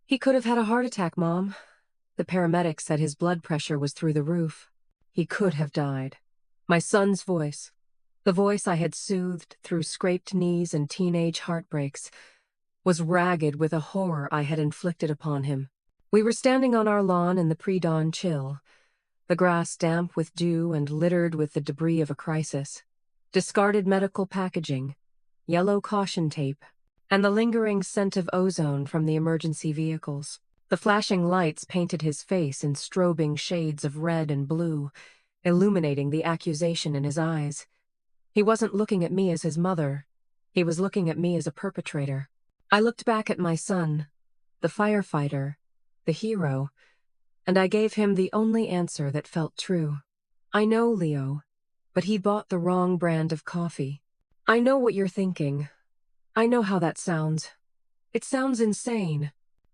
He could have had a heart attack, Mom. The paramedic said his blood pressure was through the roof. He could have died. My son's voice, the voice I had soothed through scraped knees and teenage heartbreaks, was ragged with a horror I had inflicted upon him. We were standing on our lawn in the pre-dawn chill, the grass damp with dew and littered with the debris of a crisis. Discarded medical packaging, yellow caution tape, and the lingering scent of ozone from the emergency vehicles. The flashing lights painted his face in strobing shades of red and blue, illuminating the accusation in his eyes. He wasn't looking at me as his mother. He was looking at me as a perpetrator. I looked back at my son, the firefighter, the hero, and I gave him the only answer that felt true. I know, Leo, but he bought the wrong brand of coffee. I know what you're thinking. I know how that sounds. It sounds insane.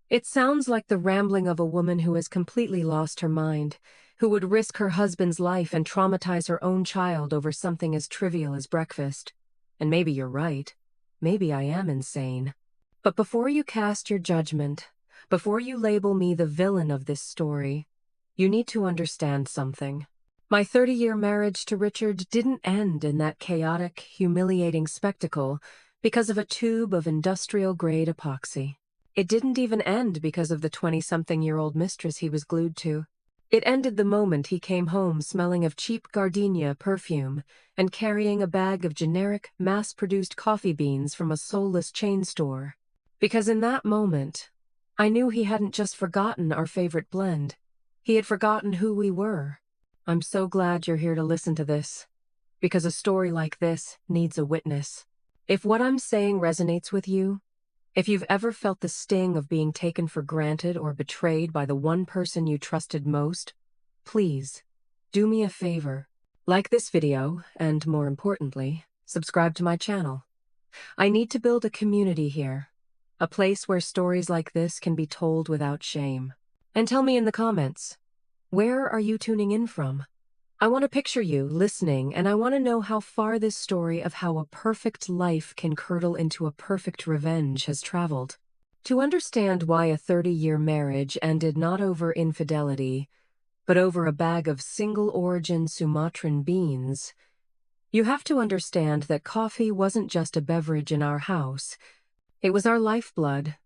It sounds like the rambling of a woman who has completely lost her mind, who would risk her husband's life and traumatize her own child over something as trivial as breakfast. And maybe you're right. Maybe I am insane. But before you cast your judgment, before you label me the villain of this story, you need to understand something. My 30-year marriage to Richard didn't end in that chaotic, humiliating spectacle because of a tube of industrial-grade epoxy. It didn't even end because of the 20-something-year-old mistress he was glued to. It ended the moment he came home smelling of cheap gardenia perfume and carrying a bag of generic, mass-produced coffee beans from a soulless chain store. Because in that moment, I knew he hadn't just forgotten our favorite blend. He had forgotten who we were. I'm so glad you're here to listen to this, because a story like this needs a witness. If what I'm saying resonates with you, if you've ever felt the sting of being taken for granted or betrayed by the one person you trusted most, please, do me a favor. Like this video, and more importantly, subscribe to my channel. I need to build a community here, a place where stories like this can be told without shame. And tell me in the comments, where are you tuning in from? I want to picture you listening, and I want to know how far this story of how a perfect life can curdle into a perfect revenge has traveled. To understand why a 30-year marriage ended not over infidelity, but over a bag of single-origin Sumatran beans, you have to understand that coffee wasn't just a beverage in our house. It was our lifeblood.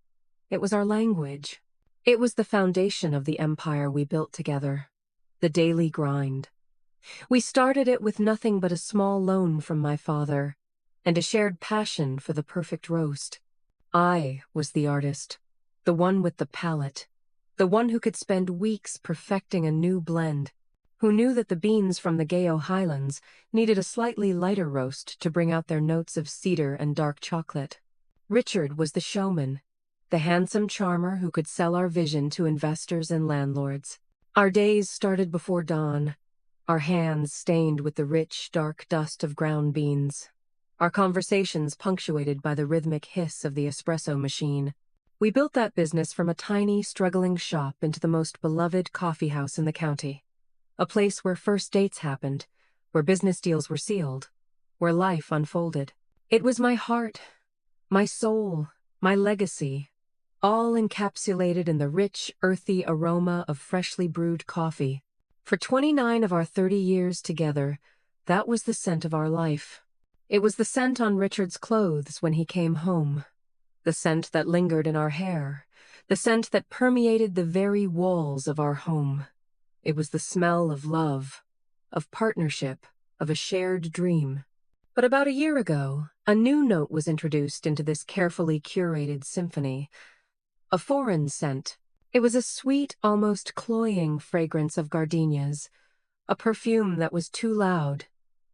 It was our language. It was the foundation of the empire we built together, the daily grind. We started it with nothing but a small loan from my father and a shared passion for the perfect roast. I was the artist, the one with the palate, the one who could spend weeks perfecting a new blend, who knew that the beans from the Gayo Highlands needed a slightly lighter roast to bring out their notes of cedar and dark chocolate. Richard was the showman, the handsome charmer who could sell our vision to investors and landlords. Our days started before dawn, our hands stained with the rich, dark dust of ground beans, our conversations punctuated by the rhythmic hiss of the espresso machine. We built that business from a tiny, struggling shop into the most beloved coffee house in the county, a place where first dates happened, where business deals were sealed, where life unfolded. It was my heart, my soul, my legacy, all encapsulated in the rich, earthy aroma of freshly brewed coffee. For 29 of our 30 years together, that was the scent of our life. It was the scent on Richard's clothes when he came home, the scent that lingered in our hair, the scent that permeated the very walls of our home. It was the smell of love, of partnership, of a shared dream. But about a year ago, a new note was introduced into this carefully curated symphony, a foreign scent. It was a sweet, almost cloying fragrance of gardenias, a perfume that was too loud,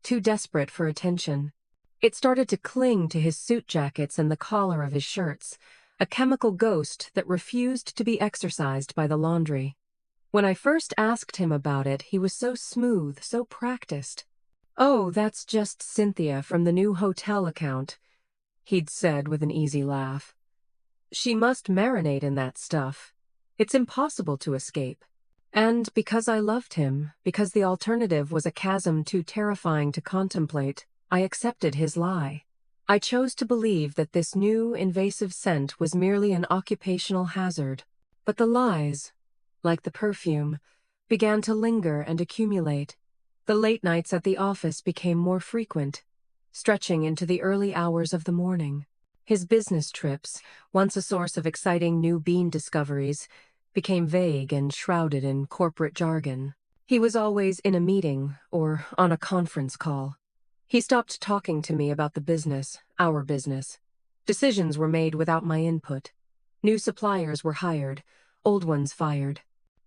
too desperate for attention. It started to cling to his suit jackets and the collar of his shirts, a chemical ghost that refused to be exorcised by the laundry. When I first asked him about it, he was so smooth, so practiced. "Oh, that's just Cynthia from the new hotel account," he'd said with an easy laugh. "She must marinate in that stuff. It's impossible to escape." And because I loved him, because the alternative was a chasm too terrifying to contemplate, I accepted his lie. I chose to believe that this new, invasive scent was merely an occupational hazard, But the lies, like the perfume, began to linger and accumulate. The late nights at the office became more frequent, stretching into the early hours of the morning. His business trips, once a source of exciting new bean discoveries, became vague and shrouded in corporate jargon. He was always in a meeting or on a conference call. He stopped talking to me about the business, our business. Decisions were made without my input. New suppliers were hired, old ones fired.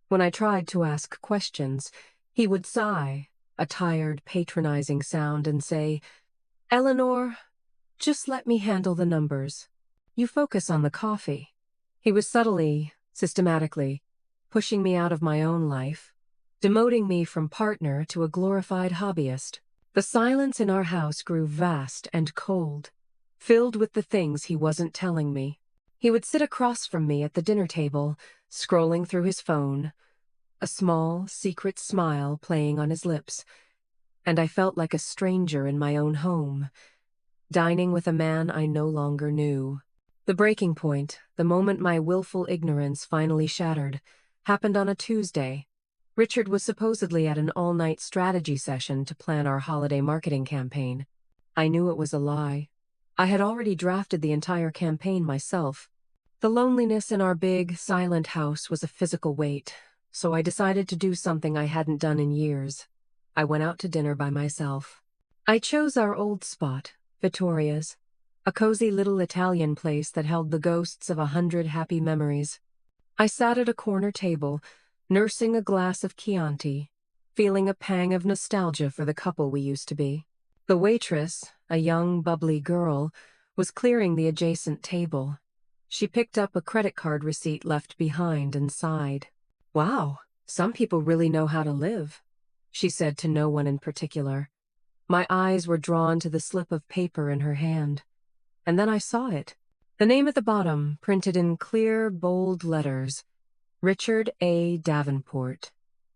When I tried to ask questions, he would sigh, a tired, patronizing sound, and say, "Eleanor, just let me handle the numbers. You focus on the coffee." He was subtly, systematically, pushing me out of my own life, demoting me from partner to a glorified hobbyist. The silence in our house grew vast and cold, filled with the things he wasn't telling me. He would sit across from me at the dinner table, scrolling through his phone, a small, secret smile playing on his lips, and I felt like a stranger in my own home, dining with a man I no longer knew. The breaking point, the moment my willful ignorance finally shattered, happened on a Tuesday. Richard was supposedly at an all-night strategy session to plan our holiday marketing campaign. I knew it was a lie. I had already drafted the entire campaign myself. The loneliness in our big, silent house was a physical weight, so I decided to do something I hadn't done in years. I went out to dinner by myself. I chose our old spot, Vittoria's, a cozy little Italian place that held the ghosts of 100 happy memories. I sat at a corner table, nursing a glass of Chianti, feeling a pang of nostalgia for the couple we used to be. The waitress, a young, bubbly girl, was clearing the adjacent table. She picked up a credit card receipt left behind and sighed. "Wow, some people really know how to live," she said to no one in particular. My eyes were drawn to the slip of paper in her hand, and then I saw it. The name at the bottom, printed in clear, bold letters, Richard A. Davenport.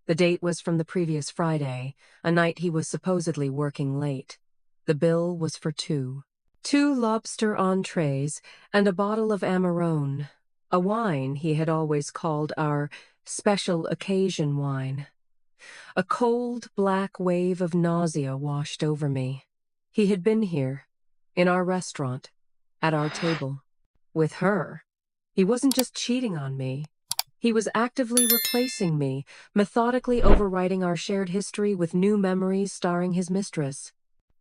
The date was from the previous Friday, a night he was supposedly working late. The bill was for two lobster entrees and a bottle of Amarone, a wine he had always called our special occasion wine. A cold, black wave of nausea washed over me. He had been here, in our restaurant, at our table, with her. He wasn't just cheating on me. He was actively replacing me, methodically overwriting our shared history with new memories starring his mistress.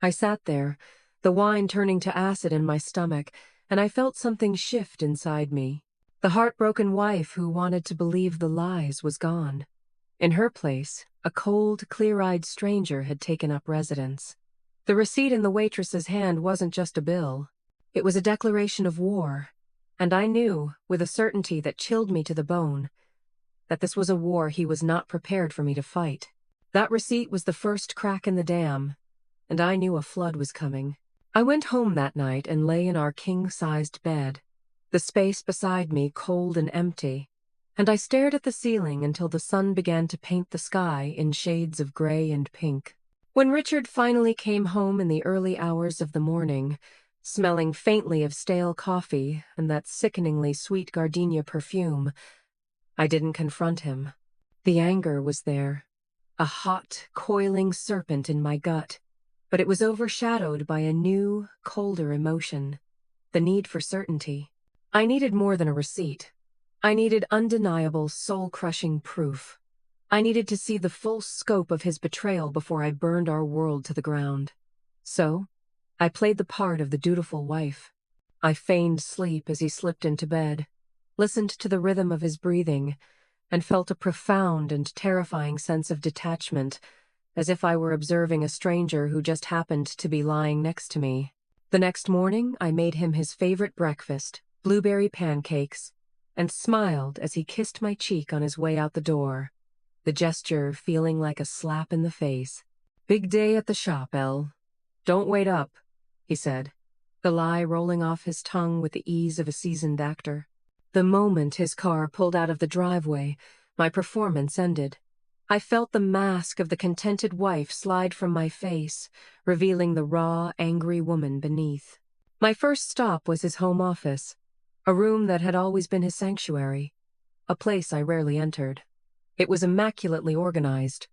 I sat there, the wine turning to acid in my stomach, and I felt something shift inside me. The heartbroken wife who wanted to believe the lies was gone. In her place, a cold, clear-eyed stranger had taken up residence. The receipt in the waitress's hand wasn't just a bill. It was a declaration of war, and I knew, with a certainty that chilled me to the bone, that this was a war he was not prepared for me to fight. That receipt was the first crack in the dam, and I knew a flood was coming. I went home that night and lay in our king-sized bed, the space beside me cold and empty, and I stared at the ceiling until the sun began to paint the sky in shades of gray and pink. When Richard finally came home in the early hours of the morning, smelling faintly of stale coffee and that sickeningly sweet gardenia perfume, I didn't confront him. The anger was there, a hot, coiling serpent in my gut, but it was overshadowed by a new, colder emotion, the need for certainty. I needed more than a receipt. I needed undeniable, soul-crushing proof. I needed to see the full scope of his betrayal before I burned our world to the ground. So, I played the part of the dutiful wife. I feigned sleep as he slipped into bed, listened to the rhythm of his breathing, and felt a profound and terrifying sense of detachment, as if I were observing a stranger who just happened to be lying next to me. The next morning, I made him his favorite breakfast, blueberry pancakes, and smiled as he kissed my cheek on his way out the door, the gesture feeling like a slap in the face. "Big day at the shop, Elle. Don't wait up," he said, the lie rolling off his tongue with the ease of a seasoned actor. The moment his car pulled out of the driveway, my performance ended. I felt the mask of the contented wife slide from my face, revealing the raw, angry woman beneath. My first stop was his home office, a room that had always been his sanctuary. a place I rarely entered. It was immaculately organized,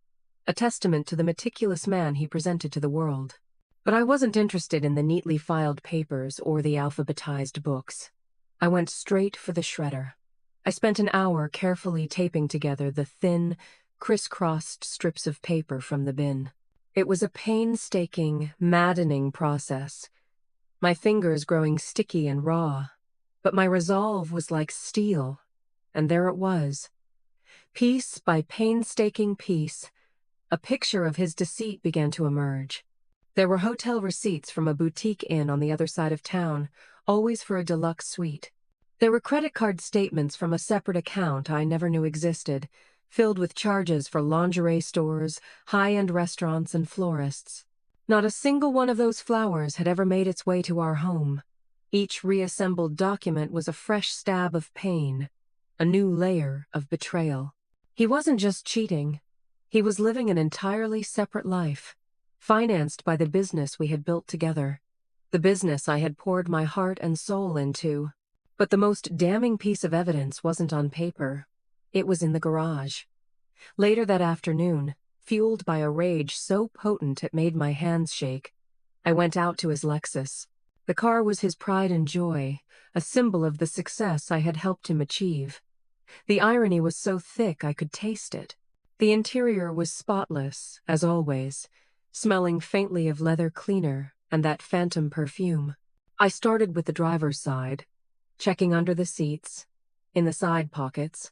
a testament to the meticulous man he presented to the world. But I wasn't interested in the neatly filed papers or the alphabetized books. I went straight for the shredder. I spent an hour carefully taping together the thin, crisscrossed strips of paper from the bin. It was a painstaking, maddening process, my fingers growing sticky and raw, but my resolve was like steel, and there it was. Piece by painstaking piece, a picture of his deceit began to emerge. There were hotel receipts from a boutique inn on the other side of town, always for a deluxe suite. There were credit card statements from a separate account I never knew existed, filled with charges for lingerie stores, high-end restaurants, and florists. Not a single one of those flowers had ever made its way to our home. Each reassembled document was a fresh stab of pain, a new layer of betrayal. He wasn't just cheating. He was living an entirely separate life, financed by the business we had built together, the business I had poured my heart and soul into. But the most damning piece of evidence wasn't on paper. It was in the garage. Later that afternoon, fueled by a rage so potent it made my hands shake, I went out to his Lexus. The car was his pride and joy, a symbol of the success I had helped him achieve. The irony was so thick I could taste it. The interior was spotless, as always, smelling faintly of leather cleaner and that phantom perfume. I started with the driver's side, checking under the seats, in the side pockets,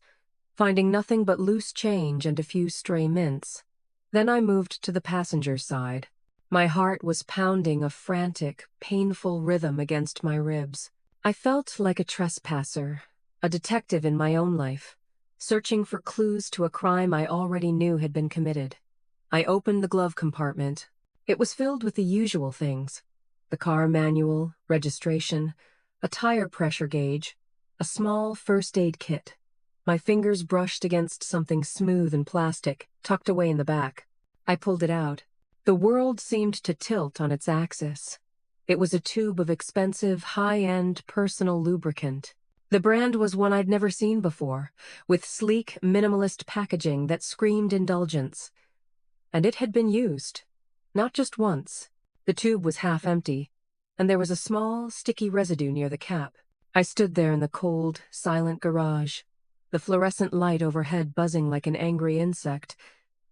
finding nothing but loose change and a few stray mints. Then I moved to the passenger side. My heart was pounding a frantic, painful rhythm against my ribs. I felt like a trespasser, a detective in my own life, searching for clues to a crime I already knew had been committed. I opened the glove compartment. It was filled with the usual things: the car manual, registration, a tire pressure gauge, a small first aid kit. My fingers brushed against something smooth and plastic, tucked away in the back. I pulled it out. The world seemed to tilt on its axis. It was a tube of expensive, high-end personal lubricant. The brand was one I'd never seen before, with sleek, minimalist packaging that screamed indulgence. And it had been used. Not just once. The tube was half empty, and there was a small, sticky residue near the cap. I stood there in the cold, silent garage, the fluorescent light overhead buzzing like an angry insect,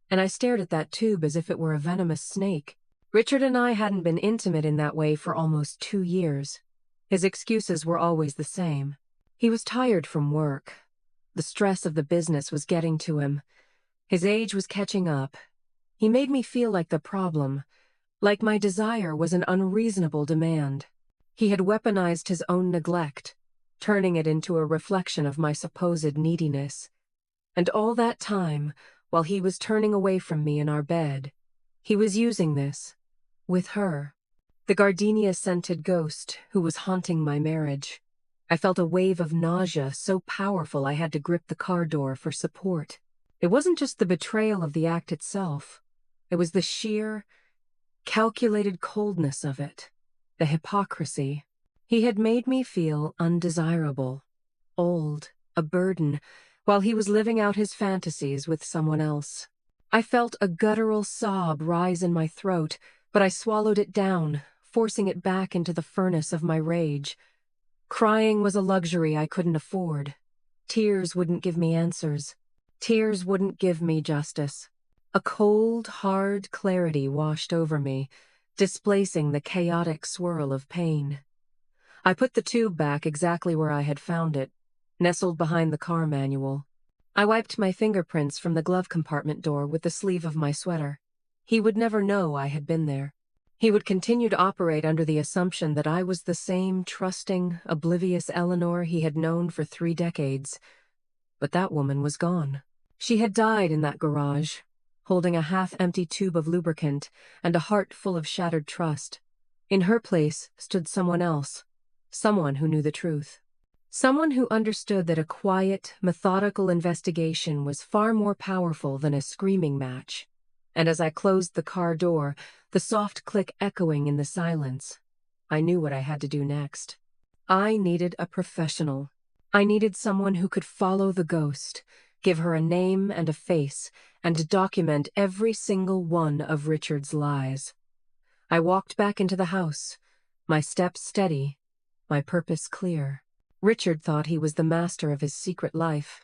and I stared at that tube as if it were a venomous snake. Richard and I hadn't been intimate in that way for almost 2 years. His excuses were always the same. He was tired from work. The stress of the business was getting to him. His age was catching up. He made me feel like the problem, like my desire was an unreasonable demand. He had weaponized his own neglect, turning it into a reflection of my supposed neediness. And all that time, while he was turning away from me in our bed, he was using this, with her, the gardenia-scented ghost who was haunting my marriage. I felt a wave of nausea so powerful I had to grip the car door for support. It wasn't just the betrayal of the act itself. It was the sheer, calculated coldness of it, the hypocrisy. He had made me feel undesirable, old, a burden, while he was living out his fantasies with someone else. I felt a guttural sob rise in my throat, but I swallowed it down, forcing it back into the furnace of my rage. Crying was a luxury I couldn't afford. Tears wouldn't give me answers. Tears wouldn't give me justice. A cold, hard clarity washed over me, displacing the chaotic swirl of pain. I put the tube back exactly where I had found it, nestled behind the car manual. I wiped my fingerprints from the glove compartment door with the sleeve of my sweater. He would never know I had been there. He would continue to operate under the assumption that I was the same trusting, oblivious Eleanor he had known for 3 decades. But that woman was gone. She had died in that garage, holding a half-empty tube of lubricant and a heart full of shattered trust. In her place stood someone else, someone who knew the truth. Someone who understood that a quiet, methodical investigation was far more powerful than a screaming match. And as I closed the car door, the soft click echoing in the silence, I knew what I had to do next. I needed a professional. I needed someone who could follow the ghost, give her a name and a face, and document every single one of Richard's lies. I walked back into the house, my steps steady, my purpose clear. Richard thought he was the master of his secret life,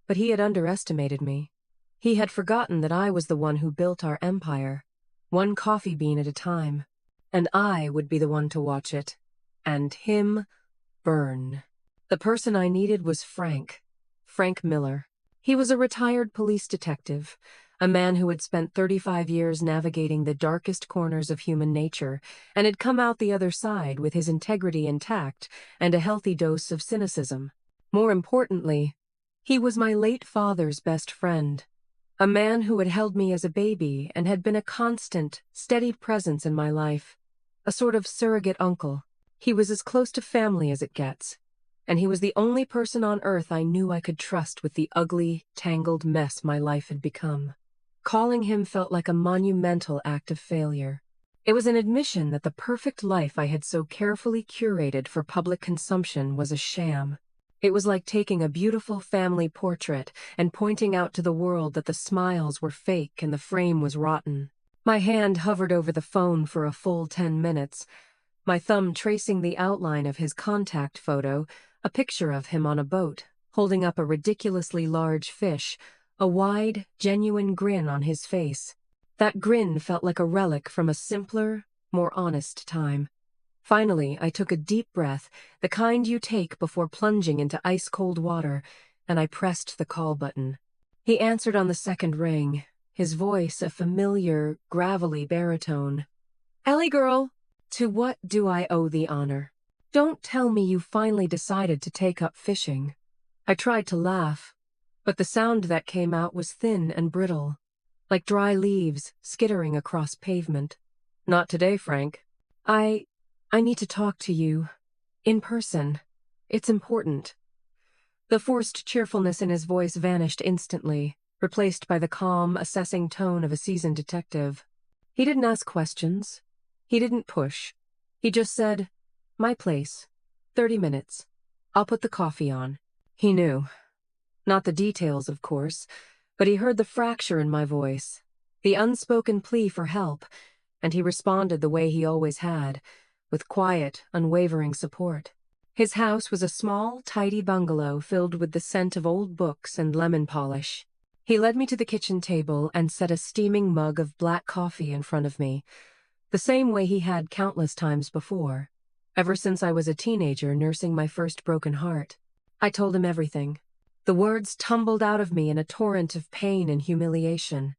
but he had underestimated me. He had forgotten that I was the one who built our empire, one coffee bean at a time, and I would be the one to watch it, and him burn. The person I needed was Frank Miller. He was a retired police detective, a man who had spent 35 years navigating the darkest corners of human nature and had come out the other side with his integrity intact and a healthy dose of cynicism. More importantly, he was my late father's best friend, a man who had held me as a baby and had been a constant, steady presence in my life, a sort of surrogate uncle. He was as close to family as it gets, and he was the only person on earth I knew I could trust with the ugly, tangled mess my life had become. Calling him felt like a monumental act of failure. It was an admission that the perfect life I had so carefully curated for public consumption was a sham. It was like taking a beautiful family portrait and pointing out to the world that the smiles were fake and the frame was rotten. My hand hovered over the phone for a full 10 minutes, my thumb tracing the outline of his contact photo, a picture of him on a boat, holding up a ridiculously large fish, a wide, genuine grin on his face. That grin felt like a relic from a simpler, more honest time. Finally, I took a deep breath, the kind you take before plunging into ice-cold water, and I pressed the call button. He answered on the second ring, his voice a familiar, gravelly baritone. "Ellie girl, to what do I owe the honor? Don't tell me you finally decided to take up fishing." I tried to laugh, but the sound that came out was thin and brittle, like dry leaves skittering across pavement. "Not today, Frank. I need to talk to you. In person. It's important." The forced cheerfulness in his voice vanished instantly, replaced by the calm, assessing tone of a seasoned detective. He didn't ask questions. He didn't push. He just said, "My place. 30 minutes. I'll put the coffee on." He knew. Not the details, of course, but he heard the fracture in my voice, the unspoken plea for help, and he responded the way he always had, with quiet, unwavering support. His house was a small, tidy bungalow filled with the scent of old books and lemon polish. He led me to the kitchen table and set a steaming mug of black coffee in front of me, the same way he had countless times before, ever since I was a teenager nursing my first broken heart. I told him everything. The words tumbled out of me in a torrent of pain and humiliation.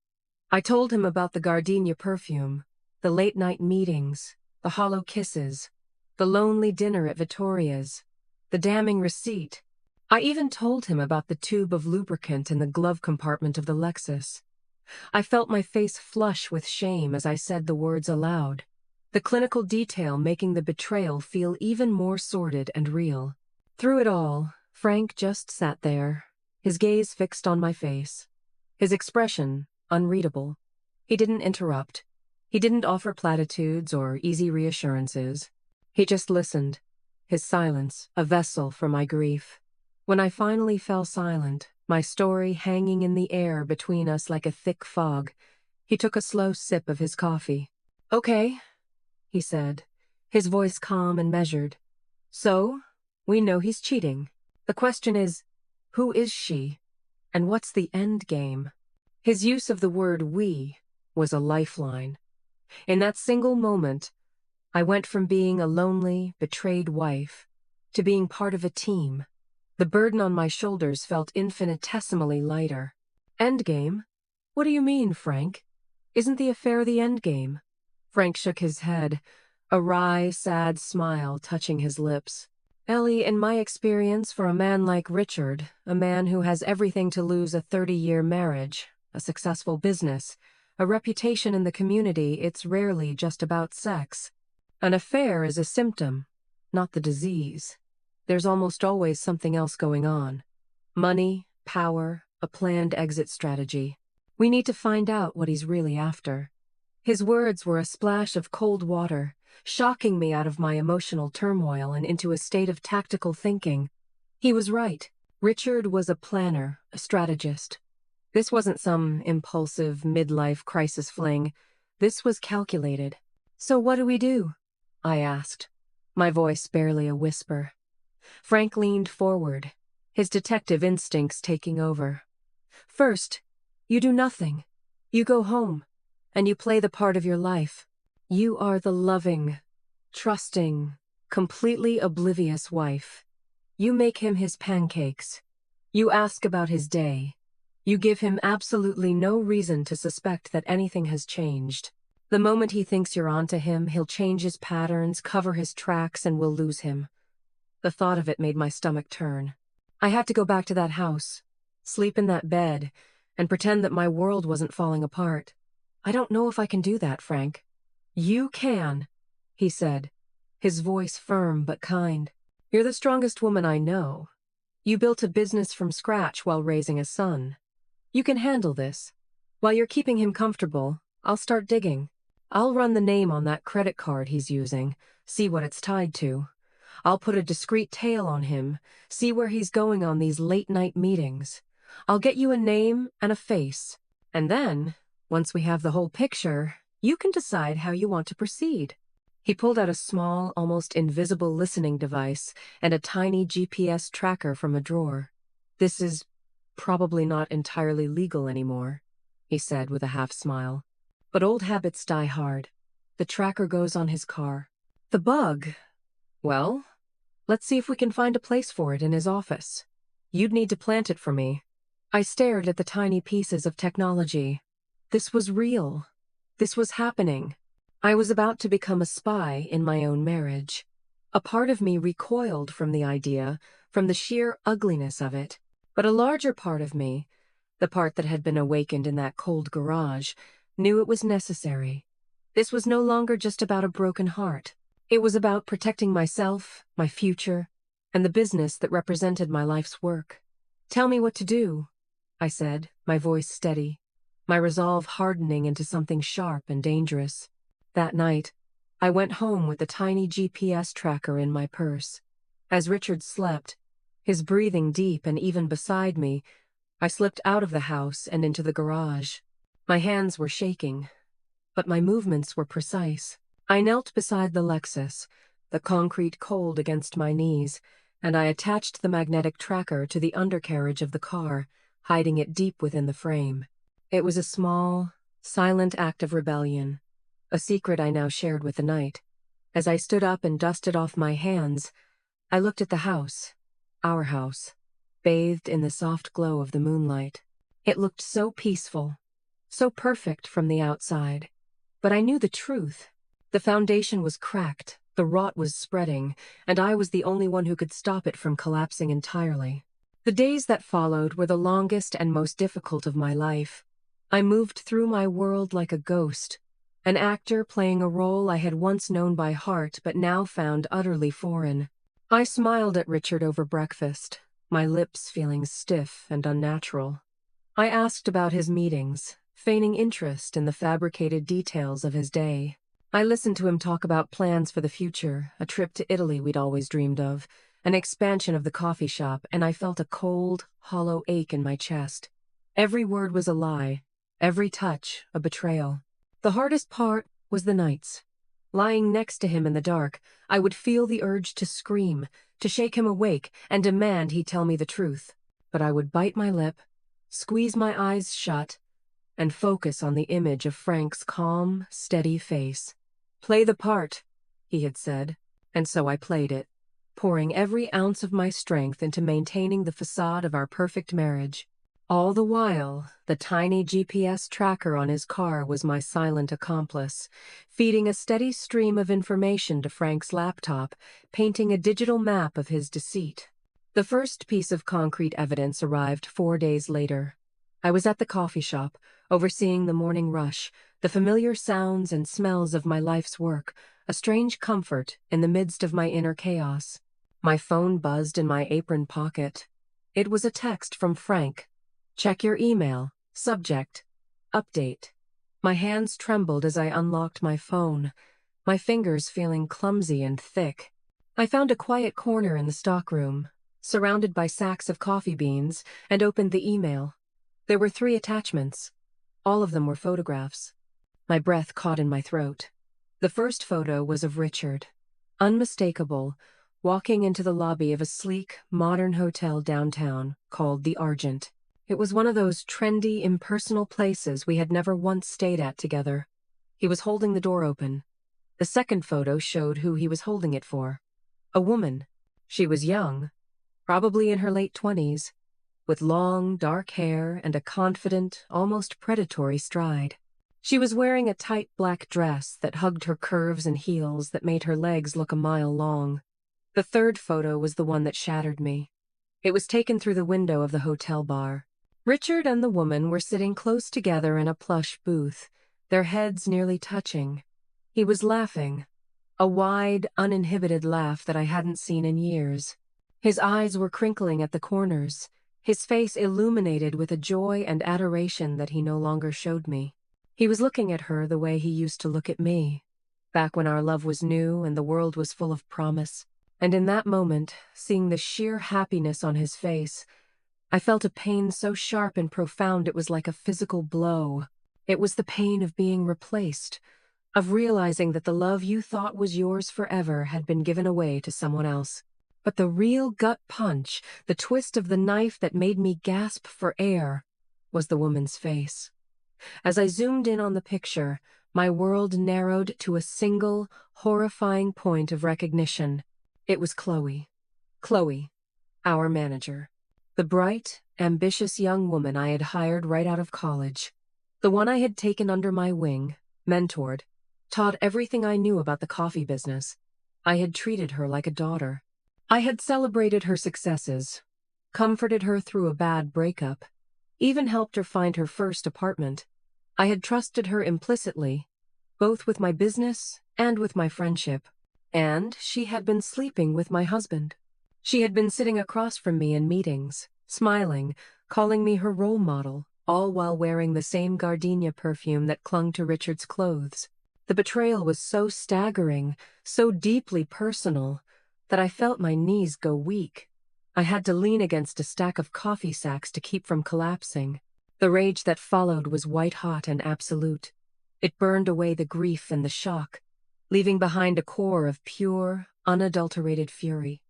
I told him about the gardenia perfume, the late-night meetings, the hollow kisses, the lonely dinner at Vittoria's, the damning receipt. I even told him about the tube of lubricant in the glove compartment of the Lexus. I felt my face flush with shame as I said the words aloud, the clinical detail making the betrayal feel even more sordid and real. Through it all, Frank just sat there, his gaze fixed on my face, his expression unreadable. He didn't interrupt. He didn't offer platitudes or easy reassurances. He just listened, his silence a vessel for my grief. When I finally fell silent, my story hanging in the air between us like a thick fog, he took a slow sip of his coffee. "Okay," he said, his voice calm and measured. "So, we know he's cheating. The question is, who is she? And what's the end game?" His use of the word "we" was a lifeline. In that single moment, I went from being a lonely, betrayed wife to being part of a team. The burden on my shoulders felt infinitesimally lighter. "Endgame? What do you mean, Frank? Isn't the affair the endgame?" Frank shook his head, a wry, sad smile touching his lips. "Ellie, in my experience, for a man like Richard, a man who has everything to lose, a 30-year marriage, a successful business, a reputation in the community, it's rarely just about sex. An affair is a symptom, not the disease. There's almost always something else going on. Money, power, a planned exit strategy. We need to find out what he's really after." His words were a splash of cold water, shocking me out of my emotional turmoil and into a state of tactical thinking. He was right. Richard was a planner, a strategist. This wasn't some impulsive midlife crisis fling. This was calculated. "So what do we do?" I asked, my voice barely a whisper. Frank leaned forward, his detective instincts taking over. "First, you do nothing. You go home, and you play the part of your life. You are the loving, trusting, completely oblivious wife. You make him his pancakes. You ask about his day. You give him absolutely no reason to suspect that anything has changed. The moment he thinks you're onto him, he'll change his patterns, cover his tracks, and we'll lose him." The thought of it made my stomach turn. I had to go back to that house, sleep in that bed, and pretend that my world wasn't falling apart. "I don't know if I can do that, Frank." "You can," he said, his voice firm but kind. "You're the strongest woman I know. You built a business from scratch while raising a son. You can handle this. While you're keeping him comfortable, I'll start digging. I'll run the name on that credit card he's using, see what it's tied to. I'll put a discreet tail on him, see where he's going on these late-night meetings. I'll get you a name and a face. And then, once we have the whole picture, you can decide how you want to proceed." He pulled out a small, almost invisible listening device and a tiny GPS tracker from a drawer. "This is probably not entirely legal anymore," he said with a half-smile. "But old habits die hard. The tracker goes on his car. The bug, well, let's see if we can find a place for it in his office. You'd need to plant it for me." I stared at the tiny pieces of technology. This was real. This was happening. I was about to become a spy in my own marriage. A part of me recoiled from the idea, from the sheer ugliness of it. But a larger part of me, the part that had been awakened in that cold garage, knew it was necessary. This was no longer just about a broken heart. It was about protecting myself, my future, and the business that represented my life's work. "Tell me what to do," I said, my voice steady, my resolve hardening into something sharp and dangerous. That night, I went home with the tiny GPS tracker in my purse. As Richard slept, his breathing deep and even beside me, I slipped out of the house and into the garage. My hands were shaking, but my movements were precise. I knelt beside the Lexus, the concrete cold against my knees, and I attached the magnetic tracker to the undercarriage of the car, hiding it deep within the frame. It was a small, silent act of rebellion, a secret I now shared with the night. As I stood up and dusted off my hands, I looked at the house, our house, bathed in the soft glow of the moonlight. It looked so peaceful, so perfect from the outside. But I knew the truth. The foundation was cracked, the rot was spreading, and I was the only one who could stop it from collapsing entirely. The days that followed were the longest and most difficult of my life. I moved through my world like a ghost, an actor playing a role I had once known by heart but now found utterly foreign. I smiled at Richard over breakfast, my lips feeling stiff and unnatural. I asked about his meetings, feigning interest in the fabricated details of his day. I listened to him talk about plans for the future, a trip to Italy we'd always dreamed of, an expansion of the coffee shop, and I felt a cold, hollow ache in my chest. Every word was a lie, every touch a betrayal. The hardest part was the nights. Lying next to him in the dark, I would feel the urge to scream, to shake him awake, and demand he tell me the truth. But I would bite my lip, squeeze my eyes shut, and focus on the image of Frank's calm, steady face. "Play the part," he had said, and so I played it, pouring every ounce of my strength into maintaining the facade of our perfect marriage. All the while, the tiny GPS tracker on his car was my silent accomplice, feeding a steady stream of information to Frank's laptop, painting a digital map of his deceit. The first piece of concrete evidence arrived 4 days later. I was at the coffee shop, overseeing the morning rush, the familiar sounds and smells of my life's work, a strange comfort in the midst of my inner chaos. My phone buzzed in my apron pocket. It was a text from Frank. "Check your email. Subject: Update." My hands trembled as I unlocked my phone, my fingers feeling clumsy and thick. I found a quiet corner in the stockroom, surrounded by sacks of coffee beans, and opened the email. There were 3 attachments. All of them were photographs. My breath caught in my throat. The first photo was of Richard, unmistakable, walking into the lobby of a sleek, modern hotel downtown called the Argent. It was one of those trendy, impersonal places we had never once stayed at together. He was holding the door open. The second photo showed who he was holding it for. A woman. She was young, probably in her late 20s, with long, dark hair and a confident, almost predatory stride. She was wearing a tight black dress that hugged her curves and heels that made her legs look a mile long. The third photo was the one that shattered me. It was taken through the window of the hotel bar. Richard and the woman were sitting close together in a plush booth, their heads nearly touching. He was laughing, a wide, uninhibited laugh that I hadn't seen in years. His eyes were crinkling at the corners, his face illuminated with a joy and adoration that he no longer showed me. He was looking at her the way he used to look at me, back when our love was new and the world was full of promise. And in that moment, seeing the sheer happiness on his face, I felt a pain so sharp and profound it was like a physical blow. It was the pain of being replaced, of realizing that the love you thought was yours forever had been given away to someone else. But the real gut punch, the twist of the knife that made me gasp for air, was the woman's face. As I zoomed in on the picture, my world narrowed to a single, horrifying point of recognition. It was Chloe. Chloe, our manager. The bright, ambitious young woman I had hired right out of college. The one I had taken under my wing, mentored, taught everything I knew about the coffee business. I had treated her like a daughter. I had celebrated her successes, comforted her through a bad breakup, even helped her find her first apartment. I had trusted her implicitly, both with my business and with my friendship. And she had been sleeping with my husband. She had been sitting across from me in meetings, smiling, calling me her role model, all while wearing the same gardenia perfume that clung to Richard's clothes. The betrayal was so staggering, so deeply personal, that I felt my knees go weak. I had to lean against a stack of coffee sacks to keep from collapsing. The rage that followed was white-hot and absolute. It burned away the grief and the shock, leaving behind a core of pure, unadulterated fury.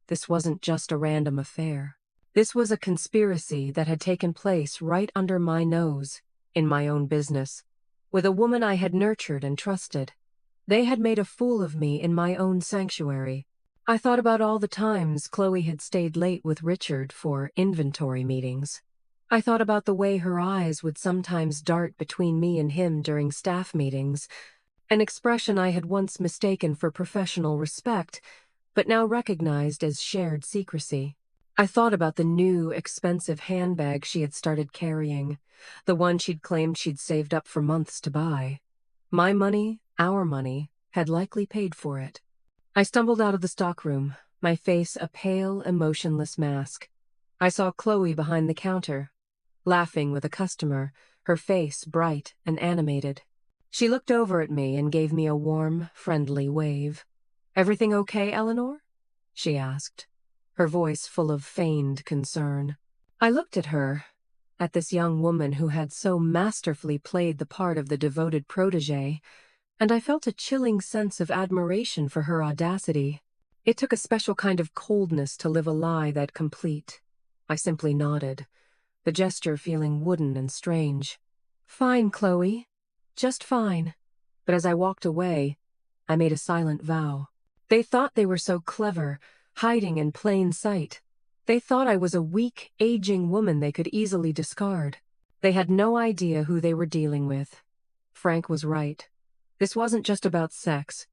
This wasn't just a random affair. This was a conspiracy that had taken place right under my nose, in my own business, with a woman I had nurtured and trusted. They had made a fool of me in my own sanctuary. I thought about all the times Chloe had stayed late with Richard for inventory meetings. I thought about the way her eyes would sometimes dart between me and him during staff meetings, an expression I had once mistaken for professional respect, but now recognized as shared secrecy. I thought about the new, expensive handbag she had started carrying, the one she'd claimed she'd saved up for months to buy. My money, our money, had likely paid for it. I stumbled out of the stockroom, my face a pale, emotionless mask. I saw Chloe behind the counter, laughing with a customer, her face bright and animated. She looked over at me and gave me a warm, friendly wave. "Everything okay, Eleanor?" she asked, her voice full of feigned concern. I looked at her, at this young woman who had so masterfully played the part of the devoted protégé, and I felt a chilling sense of admiration for her audacity. It took a special kind of coldness to live a lie that complete. I simply nodded, the gesture feeling wooden and strange. "Fine, Chloe. Just fine." But as I walked away, I made a silent vow. They thought they were so clever, hiding in plain sight. They thought I was a weak, aging woman they could easily discard. They had no idea who they were dealing with. Frank was right. This wasn't just about sex.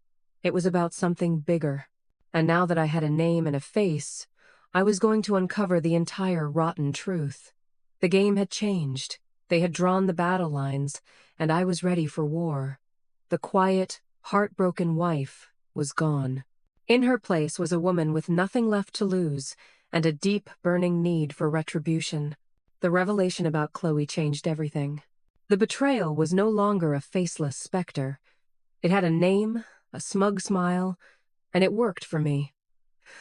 It was about something bigger. And now that I had a name and a face, I was going to uncover the entire rotten truth. The game had changed. They had drawn the battle lines, and I was ready for war. The quiet, heartbroken wife was gone. In her place was a woman with nothing left to lose, and a deep, burning need for retribution. The revelation about Chloe changed everything. The betrayal was no longer a faceless specter. It had a name, a smug smile, and it worked for me.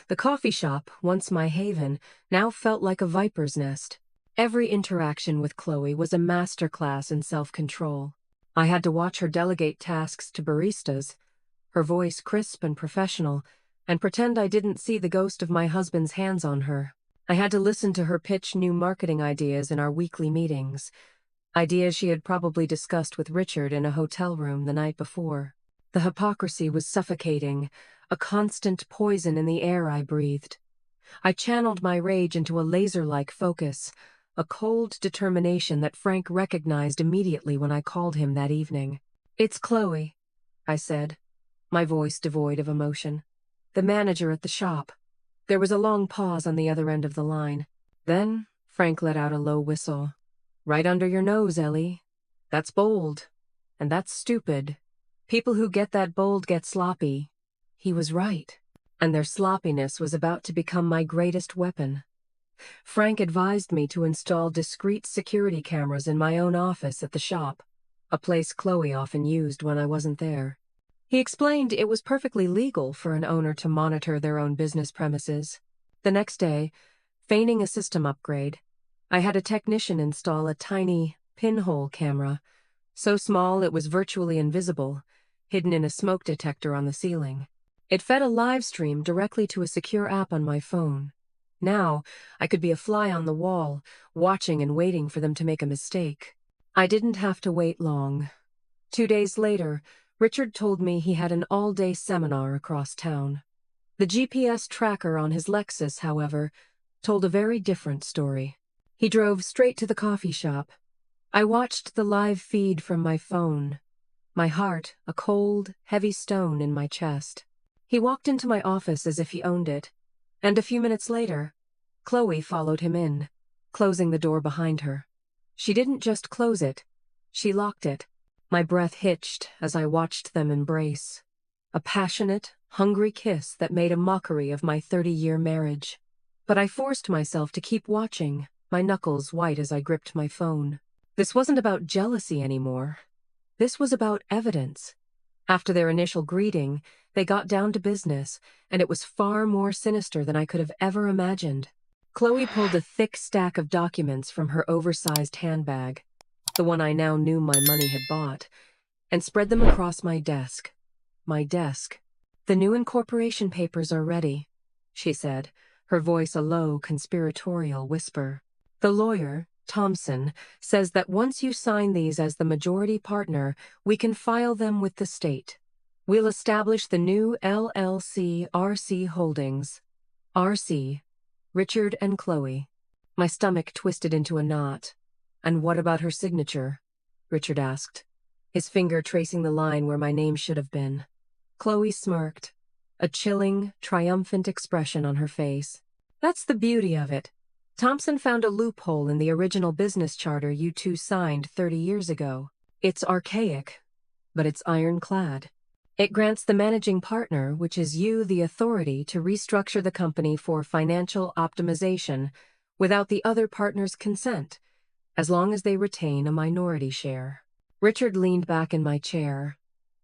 The coffee shop, once my haven, now felt like a viper's nest. Every interaction with Chloe was a masterclass in self-control. I had to watch her delegate tasks to baristas, her voice crisp and professional, and pretend I didn't see the ghost of my husband's hands on her. I had to listen to her pitch new marketing ideas in our weekly meetings, ideas she had probably discussed with Richard in a hotel room the night before. The hypocrisy was suffocating, a constant poison in the air I breathed. I channeled my rage into a laser-like focus, a cold determination that Frank recognized immediately when I called him that evening. "It's Chloe," I said, my voice devoid of emotion. "The manager at the shop." There was a long pause on the other end of the line. Then Frank let out a low whistle. "Right under your nose, Ellie. That's bold. And that's stupid. People who get that bold get sloppy." He was right. And their sloppiness was about to become my greatest weapon. Frank advised me to install discreet security cameras in my own office at the shop, a place Chloe often used when I wasn't there. He explained it was perfectly legal for an owner to monitor their own business premises. The next day, feigning a system upgrade, I had a technician install a tiny pinhole camera, so small it was virtually invisible, hidden in a smoke detector on the ceiling. It fed a live stream directly to a secure app on my phone. Now, I could be a fly on the wall, watching and waiting for them to make a mistake. I didn't have to wait long. 2 days later, Richard told me he had an all-day seminar across town. The GPS tracker on his Lexus, however, told a very different story. He drove straight to the coffee shop. I watched the live feed from my phone, my heart a cold, heavy stone in my chest. He walked into my office as if he owned it, and a few minutes later, Chloe followed him in, closing the door behind her. She didn't just close it, she locked it. My breath hitched as I watched them embrace. A passionate, hungry kiss that made a mockery of my 30-year marriage. But I forced myself to keep watching, my knuckles white as I gripped my phone. This wasn't about jealousy anymore. This was about evidence. After their initial greeting, they got down to business, and it was far more sinister than I could have ever imagined. Chloe pulled a thick stack of documents from her oversized handbag, the one I now knew my money had bought, and spread them across my desk. My desk. "The new incorporation papers are ready," she said, her voice a low, conspiratorial whisper. "The lawyer, Thompson, says that once you sign these as the majority partner, we can file them with the state. We'll establish the new LLC RC Holdings. RC, Richard and Chloe." My stomach twisted into a knot. "And what about her signature?" Richard asked, his finger tracing the line where my name should have been. Chloe smirked, a chilling, triumphant expression on her face. "That's the beauty of it. Thompson found a loophole in the original business charter you two signed 30 years ago. It's archaic, but it's ironclad. It grants the managing partner, which is you, the authority to restructure the company for financial optimization without the other partner's consent, as long as they retain a minority share." Richard leaned back in my chair,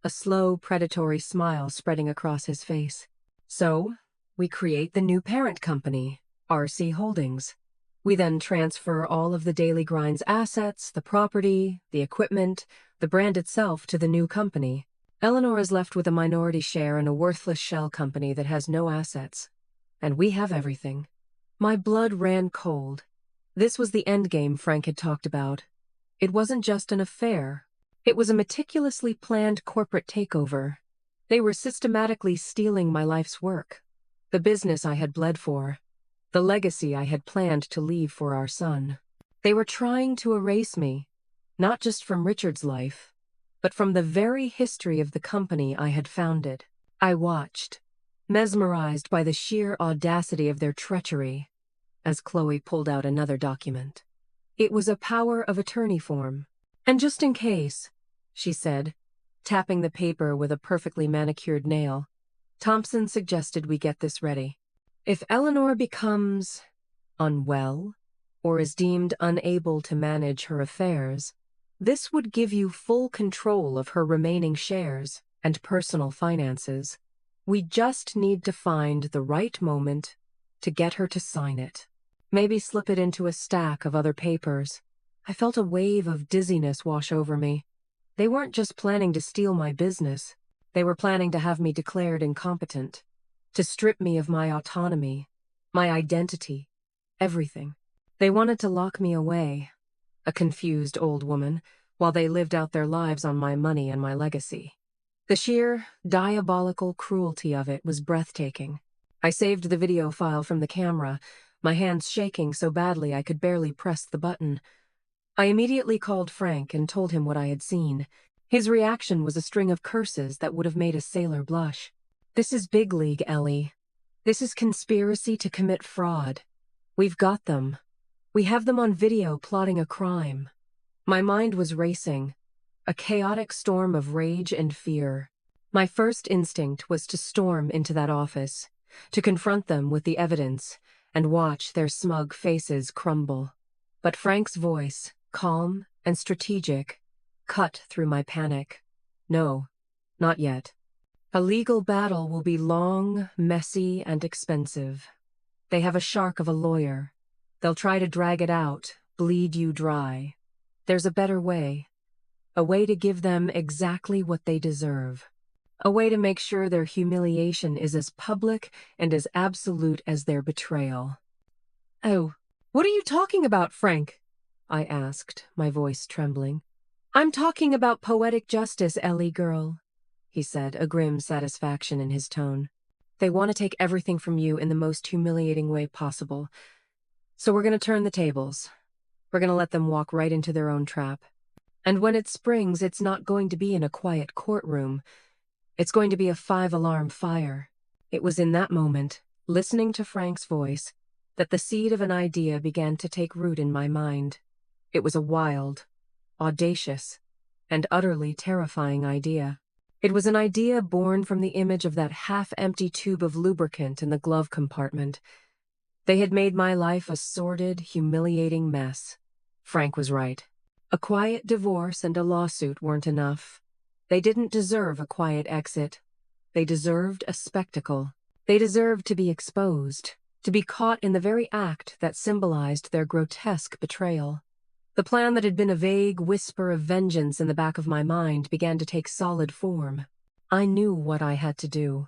a slow, predatory smile spreading across his face. "So, we create the new parent company, RC Holdings. We then transfer all of the Daily Grind's assets, the property, the equipment, the brand itself to the new company. Eleanor is left with a minority share in a worthless shell company that has no assets. And we have everything." My blood ran cold. This was the endgame Frank had talked about. It wasn't just an affair. It was a meticulously planned corporate takeover. They were systematically stealing my life's work, the business I had bled for, the legacy I had planned to leave for our son. They were trying to erase me, not just from Richard's life, but from the very history of the company I had founded. I watched, mesmerized by the sheer audacity of their treachery, as Chloe pulled out another document. It was a power of attorney form. "And just in case," she said, tapping the paper with a perfectly manicured nail, "Thompson suggested we get this ready. If Eleanor becomes unwell or is deemed unable to manage her affairs, this would give you full control of her remaining shares and personal finances. We just need to find the right moment to get her to sign it. Maybe slip it into a stack of other papers. I felt a wave of dizziness wash over me. They weren't just planning to steal my business. They were planning to have me declared incompetent, to strip me of my autonomy, my identity, everything. They wanted to lock me away, a confused old woman, while they lived out their lives on my money and my legacy. The sheer, diabolical cruelty of it was breathtaking. I saved the video file from the camera, my hands shaking so badly I could barely press the button. I immediately called Frank and told him what I had seen. His reaction was a string of curses that would have made a sailor blush. "This is big league, Ellie. This is conspiracy to commit fraud. We've got them. We have them on video plotting a crime." My mind was racing, a chaotic storm of rage and fear. My first instinct was to storm into that office, to confront them with the evidence and watch their smug faces crumble. But Frank's voice, calm and strategic, cut through my panic. "No, not yet. A legal battle will be long, messy, and expensive. They have a shark of a lawyer. They'll try to drag it out, bleed you dry. There's a better way. A way to give them exactly what they deserve. A way to make sure their humiliation is as public and as absolute as their betrayal." "Oh, what are you talking about, Frank?" I asked, my voice trembling. "I'm talking about poetic justice, Ellie girl," he said, a grim satisfaction in his tone. "They want to take everything from you in the most humiliating way possible. So we're going to turn the tables. We're going to let them walk right into their own trap. And when it springs, it's not going to be in a quiet courtroom. It's going to be a 5-alarm fire." It was in that moment, listening to Frank's voice, that the seed of an idea began to take root in my mind. It was a wild, audacious, and utterly terrifying idea. It was an idea born from the image of that half-empty tube of lubricant in the glove compartment. They had made my life a sordid, humiliating mess. Frank was right. A quiet divorce and a lawsuit weren't enough. They didn't deserve a quiet exit. They deserved a spectacle. They deserved to be exposed, to be caught in the very act that symbolized their grotesque betrayal. The plan that had been a vague whisper of vengeance in the back of my mind began to take solid form. I knew what I had to do,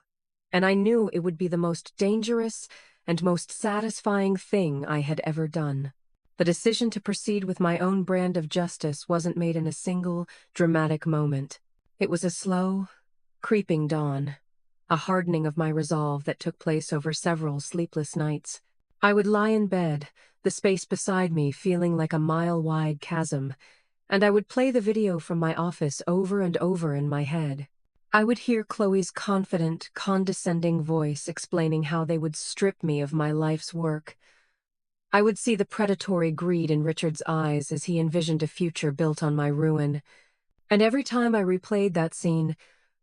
and I knew it would be the most dangerous and most satisfying thing I had ever done. The decision to proceed with my own brand of justice wasn't made in a single, dramatic moment. It was a slow, creeping dawn, a hardening of my resolve that took place over several sleepless nights. I would lie in bed, the space beside me feeling like a mile-wide chasm, and I would play the video from my office over and over in my head. I would hear Chloe's confident, condescending voice explaining how they would strip me of my life's work. I would see the predatory greed in Richard's eyes as he envisioned a future built on my ruin. And every time I replayed that scene,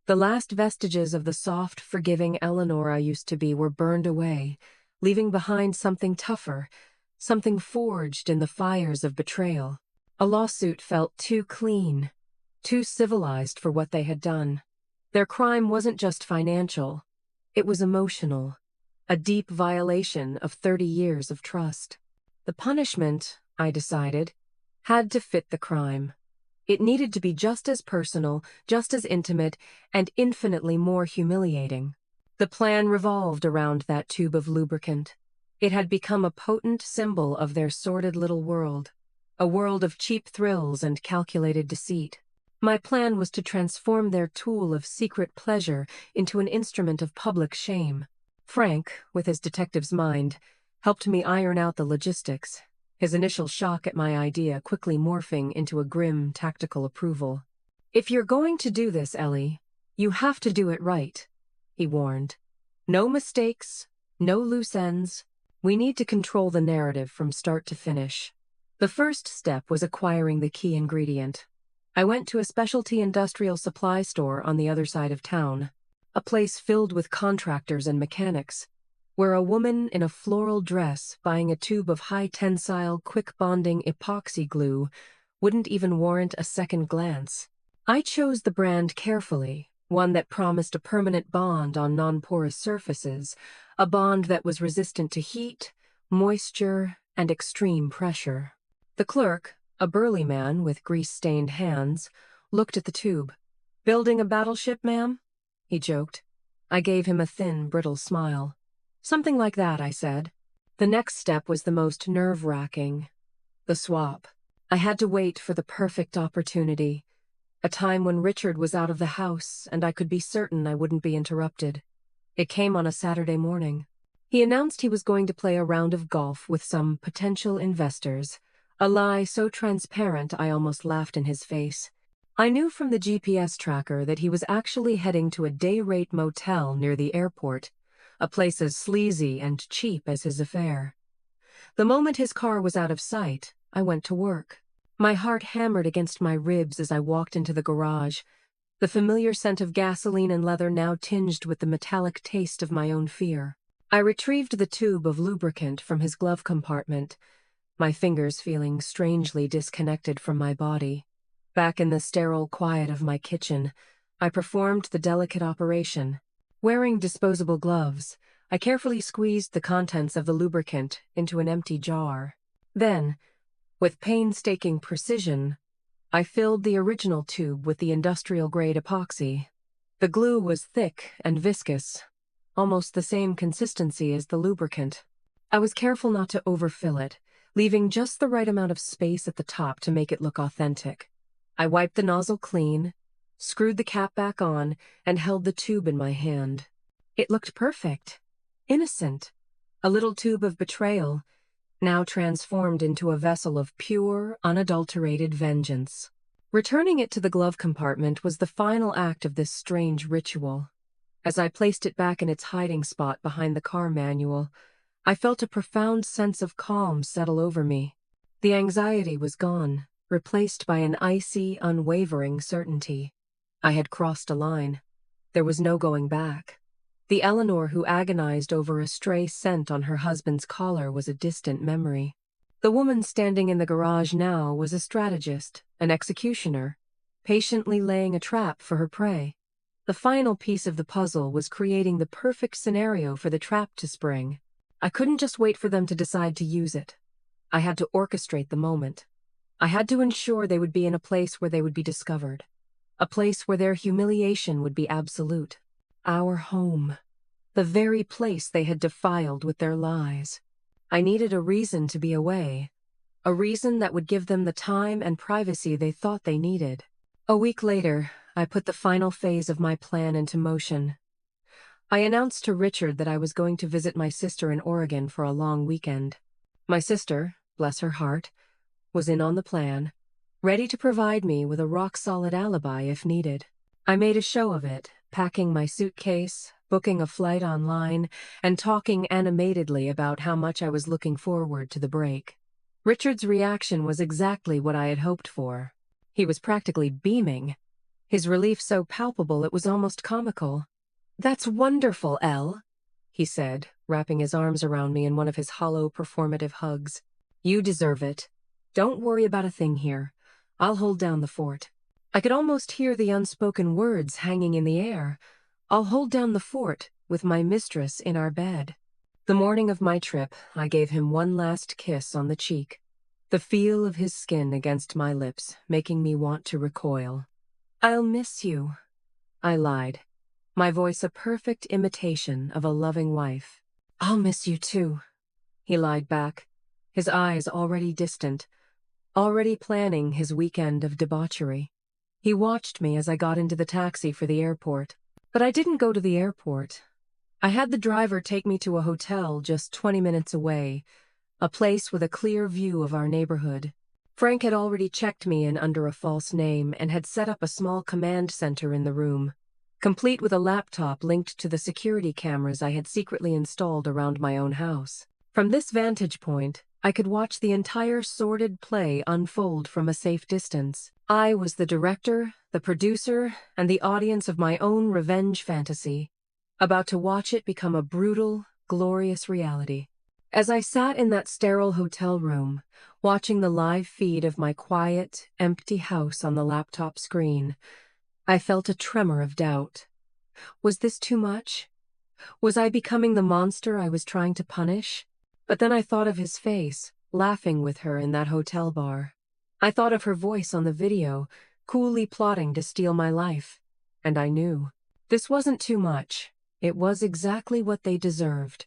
the last vestiges of the soft, forgiving Eleanor I used to be were burned away, leaving behind something tougher, something forged in the fires of betrayal. A lawsuit felt too clean, too civilized for what they had done. Their crime wasn't just financial, it was emotional, a deep violation of 30 years of trust. The punishment, I decided, had to fit the crime. It needed to be just as personal, just as intimate, and infinitely more humiliating. The plan revolved around that tube of lubricant. It had become a potent symbol of their sordid little world, a world of cheap thrills and calculated deceit. My plan was to transform their tool of secret pleasure into an instrument of public shame. Frank, with his detective's mind, helped me iron out the logistics, his initial shock at my idea quickly morphing into a grim, tactical approval. "If you're going to do this, Ellie, you have to do it right," he warned. "No mistakes, no loose ends. We need to control the narrative from start to finish." The first step was acquiring the key ingredient. I went to a specialty industrial supply store on the other side of town, a place filled with contractors and mechanics, where a woman in a floral dress buying a tube of high-tensile, quick-bonding epoxy glue wouldn't even warrant a second glance. I chose the brand carefully, one that promised a permanent bond on non-porous surfaces, a bond that was resistant to heat, moisture, and extreme pressure. The clerk, a burly man with grease-stained hands, looked at the tube. "Building a battleship, ma'am?" he joked. I gave him a thin, brittle smile. "Something like that," I said. The next step was the most nerve-wracking. The swap. I had to wait for the perfect opportunity, a time when Richard was out of the house and I could be certain I wouldn't be interrupted. It came on a Saturday morning. He announced he was going to play a round of golf with some potential investors, a lie so transparent I almost laughed in his face. I knew from the GPS tracker that he was actually heading to a day-rate motel near the airport, a place as sleazy and cheap as his affair. The moment his car was out of sight, I went to work. My heart hammered against my ribs as I walked into the garage, the familiar scent of gasoline and leather now tinged with the metallic taste of my own fear. I retrieved the tube of lubricant from his glove compartment, my fingers feeling strangely disconnected from my body. Back in the sterile quiet of my kitchen, I performed the delicate operation. Wearing disposable gloves, I carefully squeezed the contents of the lubricant into an empty jar. Then, with painstaking precision, I filled the original tube with the industrial-grade epoxy. The glue was thick and viscous, almost the same consistency as the lubricant. I was careful not to overfill it, leaving just the right amount of space at the top to make it look authentic. I wiped the nozzle clean, screwed the cap back on, and held the tube in my hand. It looked perfect, innocent, a little tube of betrayal, now transformed into a vessel of pure, unadulterated vengeance. Returning it to the glove compartment was the final act of this strange ritual. As I placed it back in its hiding spot behind the car manual, I felt a profound sense of calm settle over me. The anxiety was gone, replaced by an icy, unwavering certainty. I had crossed a line. There was no going back. The Eleanor who agonized over a stray scent on her husband's collar was a distant memory. The woman standing in the garage now was a strategist, an executioner, patiently laying a trap for her prey. The final piece of the puzzle was creating the perfect scenario for the trap to spring. I couldn't just wait for them to decide to use it. I had to orchestrate the moment. I had to ensure they would be in a place where they would be discovered. A place where their humiliation would be absolute. Our home. The very place they had defiled with their lies. I needed a reason to be away. A reason that would give them the time and privacy they thought they needed. A week later, I put the final phase of my plan into motion. I announced to Richard that I was going to visit my sister in Oregon for a long weekend. My sister, bless her heart, was in on the plan, ready to provide me with a rock-solid alibi if needed. I made a show of it, packing my suitcase, booking a flight online, and talking animatedly about how much I was looking forward to the break. Richard's reaction was exactly what I had hoped for. He was practically beaming, his relief so palpable it was almost comical. "That's wonderful, Elle," he said, wrapping his arms around me in one of his hollow, performative hugs. "You deserve it. Don't worry about a thing here. I'll hold down the fort." I could almost hear the unspoken words hanging in the air. I'll hold down the fort, with my mistress in our bed. The morning of my trip, I gave him one last kiss on the cheek, the feel of his skin against my lips, making me want to recoil. "I'll miss you," I lied, my voice a perfect imitation of a loving wife. "I'll miss you too," he lied back, his eyes already distant, already planning his weekend of debauchery. He watched me as I got into the taxi for the airport. But I didn't go to the airport. I had the driver take me to a hotel just 20 minutes away, a place with a clear view of our neighborhood. Frank had already checked me in under a false name and had set up a small command center in the room, complete with a laptop linked to the security cameras I had secretly installed around my own house. From this vantage point, I could watch the entire sordid play unfold from a safe distance. I was the director, the producer, and the audience of my own revenge fantasy, about to watch it become a brutal, glorious reality. As I sat in that sterile hotel room, watching the live feed of my quiet, empty house on the laptop screen, I felt a tremor of doubt. Was this too much? Was I becoming the monster I was trying to punish? But then I thought of his face, laughing with her in that hotel bar. I thought of her voice on the video, coolly plotting to steal my life. And I knew. This wasn't too much. It was exactly what they deserved.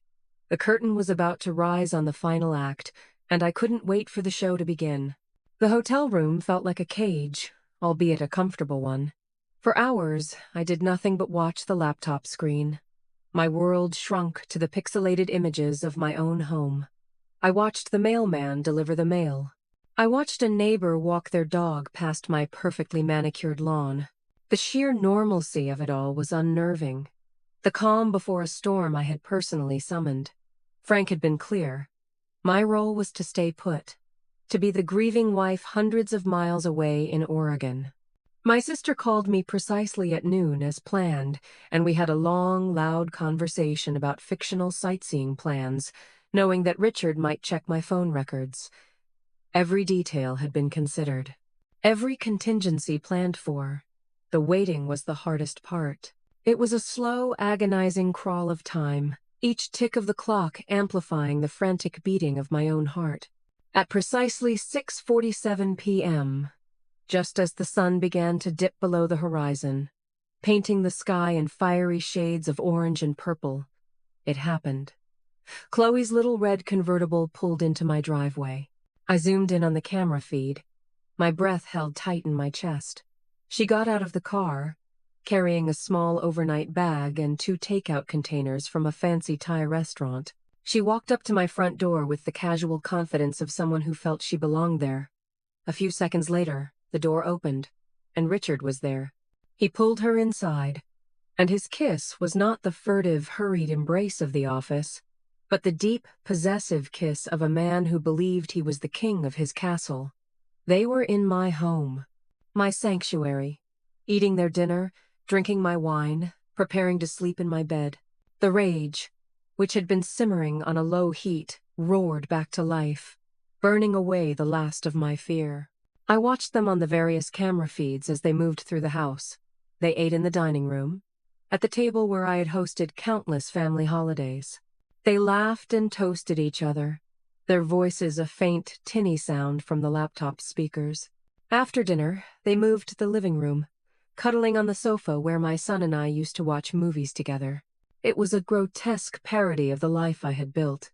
The curtain was about to rise on the final act, and I couldn't wait for the show to begin. The hotel room felt like a cage, albeit a comfortable one. For hours, I did nothing but watch the laptop screen. My world shrunk to the pixelated images of my own home. I watched the mailman deliver the mail. I watched a neighbor walk their dog past my perfectly manicured lawn. The sheer normalcy of it all was unnerving. The calm before a storm I had personally summoned. Frank had been clear. My role was to stay put, to be the grieving wife hundreds of miles away in Oregon. My sister called me precisely at noon as planned, and we had a long, loud conversation about fictional sightseeing plans, knowing that Richard might check my phone records. Every detail had been considered. Every contingency planned for. The waiting was the hardest part. It was a slow, agonizing crawl of time, each tick of the clock amplifying the frantic beating of my own heart. At precisely 6:47 p.m., just as the sun began to dip below the horizon, painting the sky in fiery shades of orange and purple, it happened. Chloe's little red convertible pulled into my driveway. I zoomed in on the camera feed, my breath held tight in my chest. She got out of the car, carrying a small overnight bag and 2 takeout containers from a fancy Thai restaurant. She walked up to my front door with the casual confidence of someone who felt she belonged there. A few seconds later, the door opened, and Richard was there. He pulled her inside, and his kiss was not the furtive, hurried embrace of the office, but the deep, possessive kiss of a man who believed he was the king of his castle. They were in my home, my sanctuary, eating their dinner, drinking my wine, preparing to sleep in my bed. The rage, which had been simmering on a low heat, roared back to life, burning away the last of my fear. I watched them on the various camera feeds as they moved through the house. They ate in the dining room, at the table where I had hosted countless family holidays. They laughed and toasted each other, their voices a faint, tinny sound from the laptop speakers. After dinner, they moved to the living room, cuddling on the sofa where my son and I used to watch movies together. It was a grotesque parody of the life I had built.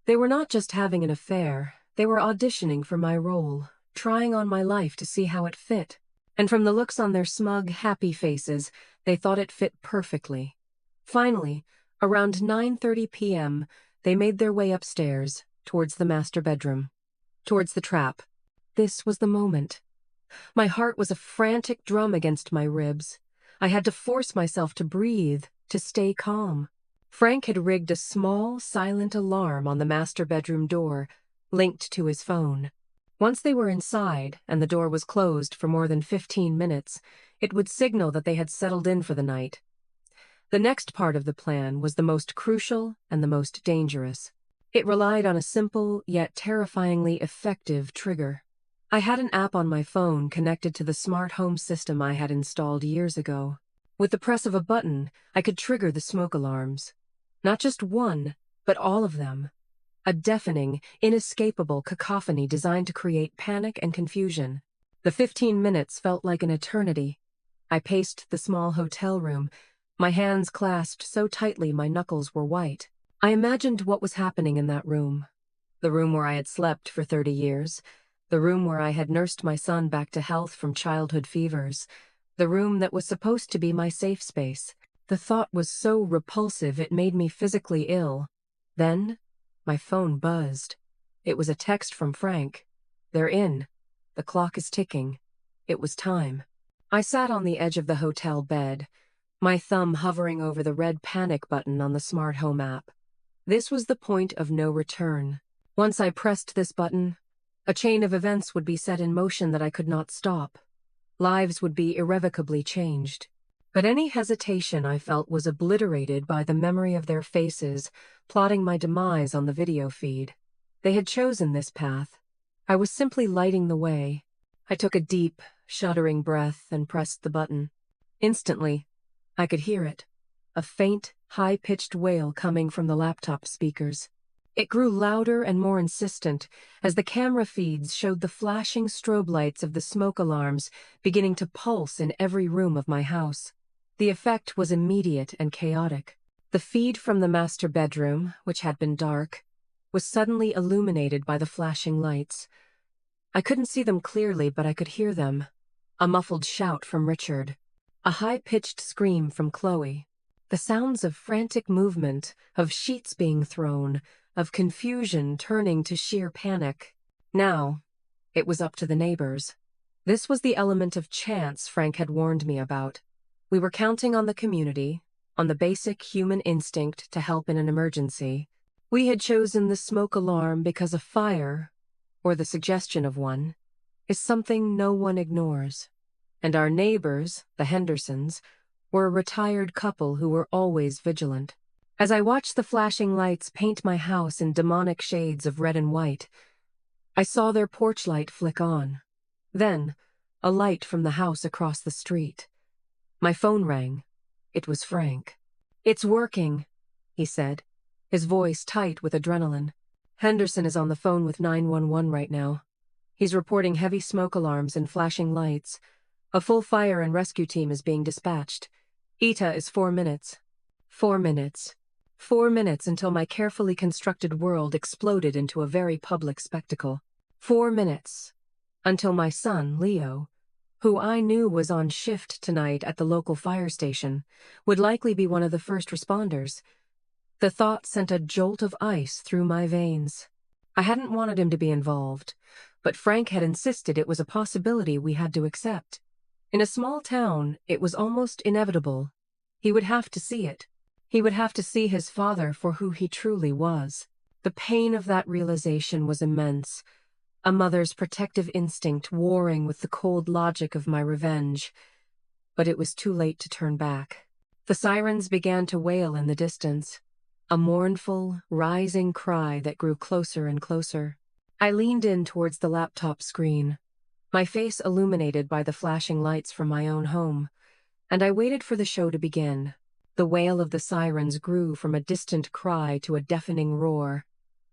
They were not just having an affair, they were auditioning for my role, trying on my life to see how it fit. And from the looks on their smug, happy faces, they thought it fit perfectly. Finally, around 9:30 p.m., they made their way upstairs, towards the master bedroom, towards the trap. This was the moment. My heart was a frantic drum against my ribs. I had to force myself to breathe, to stay calm. Frank had rigged a small, silent alarm on the master bedroom door, linked to his phone. Once they were inside, and the door was closed for more than 15 minutes, it would signal that they had settled in for the night. The next part of the plan was the most crucial and the most dangerous. It relied on a simple, yet terrifyingly effective trigger. I had an app on my phone connected to the smart home system I had installed years ago. With the press of a button, I could trigger the smoke alarms. Not just one, but all of them. A deafening, inescapable cacophony designed to create panic and confusion. The 15 minutes felt like an eternity. I paced the small hotel room, my hands clasped so tightly my knuckles were white. I imagined what was happening in that room. The room where I had slept for 30 years. The room where I had nursed my son back to health from childhood fevers. The room that was supposed to be my safe space. The thought was so repulsive it made me physically ill. Then, my phone buzzed. It was a text from Frank. "They're in. The clock is ticking." It was time. I sat on the edge of the hotel bed, my thumb hovering over the red panic button on the smart home app. This was the point of no return. Once I pressed this button, a chain of events would be set in motion that I could not stop. Lives would be irrevocably changed. But any hesitation I felt was obliterated by the memory of their faces, plotting my demise on the video feed. They had chosen this path. I was simply lighting the way. I took a deep, shuddering breath and pressed the button. Instantly, I could hear it. A faint, high-pitched wail coming from the laptop speakers. It grew louder and more insistent as the camera feeds showed the flashing strobe lights of the smoke alarms beginning to pulse in every room of my house. The effect was immediate and chaotic. The feed from the master bedroom, which had been dark, was suddenly illuminated by the flashing lights. I couldn't see them clearly, but I could hear them. A muffled shout from Richard. A high-pitched scream from Chloe. The sounds of frantic movement, of sheets being thrown, of confusion turning to sheer panic. Now, it was up to the neighbors. This was the element of chance Frank had warned me about. We were counting on the community, on the basic human instinct to help in an emergency. We had chosen the smoke alarm because a fire, or the suggestion of one, is something no one ignores. And our neighbors, the Hendersons, were a retired couple who were always vigilant. As I watched the flashing lights paint my house in demonic shades of red and white, I saw their porch light flick on. Then, a light from the house across the street. My phone rang. It was Frank. "It's working," he said, his voice tight with adrenaline. "Henderson is on the phone with 911 right now. He's reporting heavy smoke alarms and flashing lights. A full fire and rescue team is being dispatched. ETA is 4 minutes. 4 minutes. 4 minutes until my carefully constructed world exploded into a very public spectacle. 4 minutes. Until my son, Leo, who I knew was on shift tonight at the local fire station, would likely be one of the first responders. The thought sent a jolt of ice through my veins. I hadn't wanted him to be involved, but Frank had insisted it was a possibility we had to accept. In a small town, it was almost inevitable. He would have to see it. He would have to see his father for who he truly was. The pain of that realization was immense, a mother's protective instinct warring with the cold logic of my revenge. But it was too late to turn back. The sirens began to wail in the distance, a mournful, rising cry that grew closer and closer. I leaned in towards the laptop screen, my face illuminated by the flashing lights from my own home, and I waited for the show to begin. The wail of the sirens grew from a distant cry to a deafening roar,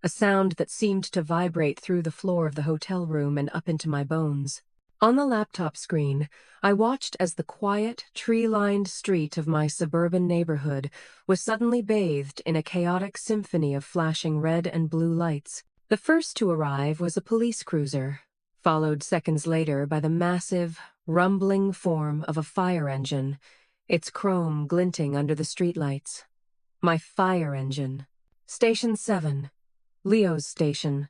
a sound that seemed to vibrate through the floor of the hotel room and up into my bones. On the laptop screen, I watched as the quiet, tree-lined street of my suburban neighborhood was suddenly bathed in a chaotic symphony of flashing red and blue lights. The first to arrive was a police cruiser, followed seconds later by the massive, rumbling form of a fire engine, its chrome glinting under the streetlights. My fire engine. Station 7. Leo's station.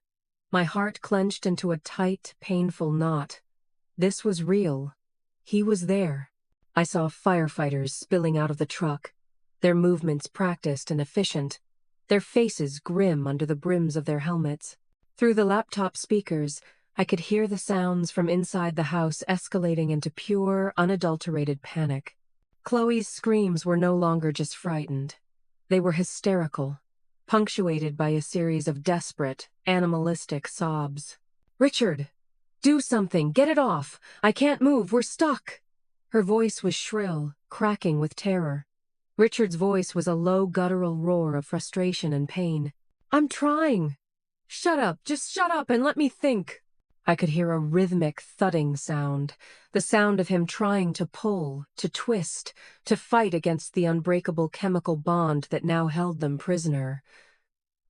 My heart clenched into a tight, painful knot. This was real. He was there. I saw firefighters spilling out of the truck, their movements practiced and efficient, their faces grim under the brims of their helmets. Through the laptop speakers, I could hear the sounds from inside the house escalating into pure, unadulterated panic. Chloe's screams were no longer just frightened. They were hysterical, punctuated by a series of desperate, animalistic sobs. "Richard! Do something! Get it off! I can't move! We're stuck!" Her voice was shrill, cracking with terror. Richard's voice was a low guttural roar of frustration and pain. "I'm trying! Shut up! Just shut up and let me think!" I could hear a rhythmic thudding sound, the sound of him trying to pull, to twist, to fight against the unbreakable chemical bond that now held them prisoner.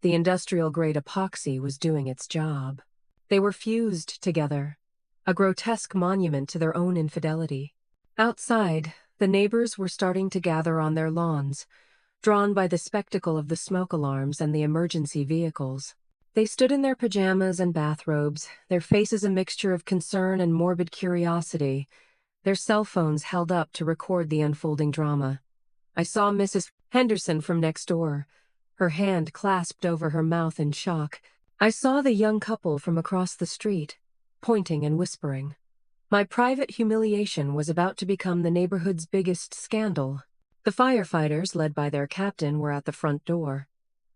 The industrial-grade epoxy was doing its job. They were fused together, a grotesque monument to their own infidelity. Outside, the neighbors were starting to gather on their lawns, drawn by the spectacle of the smoke alarms and the emergency vehicles. They stood in their pajamas and bathrobes, their faces a mixture of concern and morbid curiosity, their cell phones held up to record the unfolding drama. I saw Mrs. Henderson from next door, her hand clasped over her mouth in shock. I saw the young couple from across the street, pointing and whispering. My private humiliation was about to become the neighborhood's biggest scandal. The firefighters, led by their captain, were at the front door.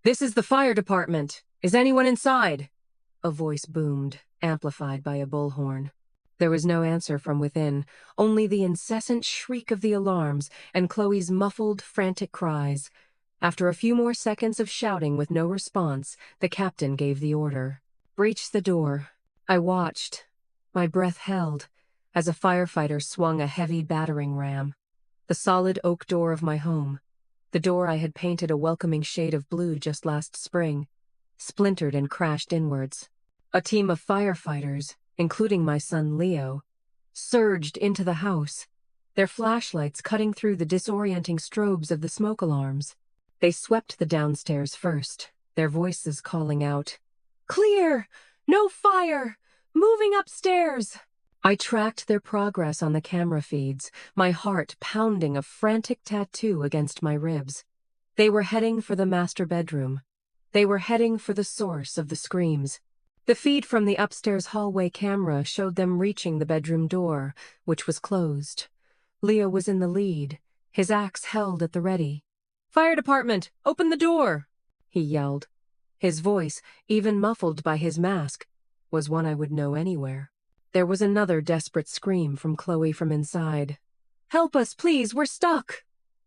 "This is the fire department. Is anyone inside?" A voice boomed, amplified by a bullhorn. There was no answer from within, only the incessant shriek of the alarms and Chloe's muffled, frantic cries. After a few more seconds of shouting with no response, the captain gave the order. "Breach the door." I watched, my breath held, as a firefighter swung a heavy battering ram. The solid oak door of my home, the door I had painted a welcoming shade of blue just last spring, splintered and crashed inwards. A team of firefighters, including my son Leo, surged into the house, their flashlights cutting through the disorienting strobes of the smoke alarms. They swept the downstairs first, their voices calling out, "Clear! No fire! Moving upstairs!" I tracked their progress on the camera feeds, my heart pounding a frantic tattoo against my ribs. They were heading for the master bedroom. They were heading for the source of the screams. The feed from the upstairs hallway camera showed them reaching the bedroom door, which was closed. Leo was in the lead, his axe held at the ready. "Fire department, open the door!" he yelled. His voice, even muffled by his mask, was one I would know anywhere. There was another desperate scream from Chloe from inside. "Help us, please, we're stuck!"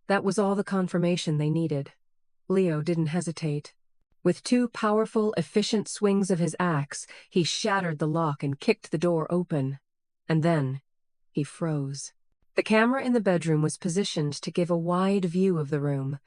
That was all the confirmation they needed. Leo didn't hesitate. With two powerful, efficient swings of his axe, he shattered the lock and kicked the door open. And then, he froze. The camera in the bedroom was positioned to give a wide view of the room,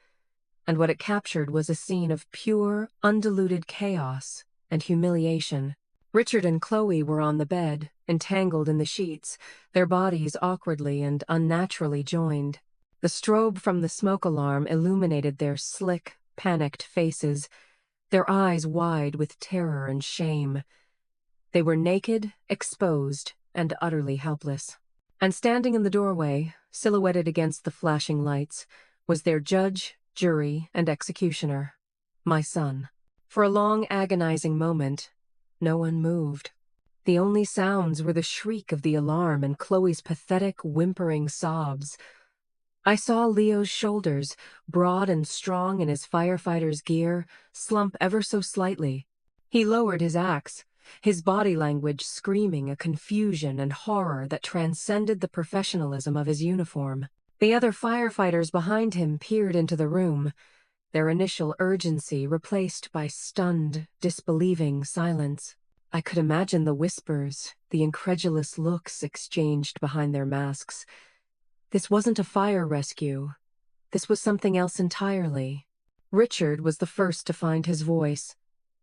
and what it captured was a scene of pure, undiluted chaos and humiliation. Richard and Chloe were on the bed, entangled in the sheets, their bodies awkwardly and unnaturally joined. The strobe from the smoke alarm illuminated their slick, panicked faces, their eyes wide with terror and shame. They were naked, exposed, and utterly helpless. And standing in the doorway, silhouetted against the flashing lights, was their judge, jury, and executioner, my son. For a long, agonizing moment, no one moved. The only sounds were the shriek of the alarm and Chloe's pathetic, whimpering sobs. I saw Leo's shoulders, broad and strong in his firefighter's gear, slump ever so slightly. He lowered his axe, his body language screaming a confusion and horror that transcended the professionalism of his uniform. The other firefighters behind him peered into the room, their initial urgency replaced by stunned, disbelieving silence. I could imagine the whispers, the incredulous looks exchanged behind their masks. This wasn't a fire rescue. This was something else entirely. Richard was the first to find his voice.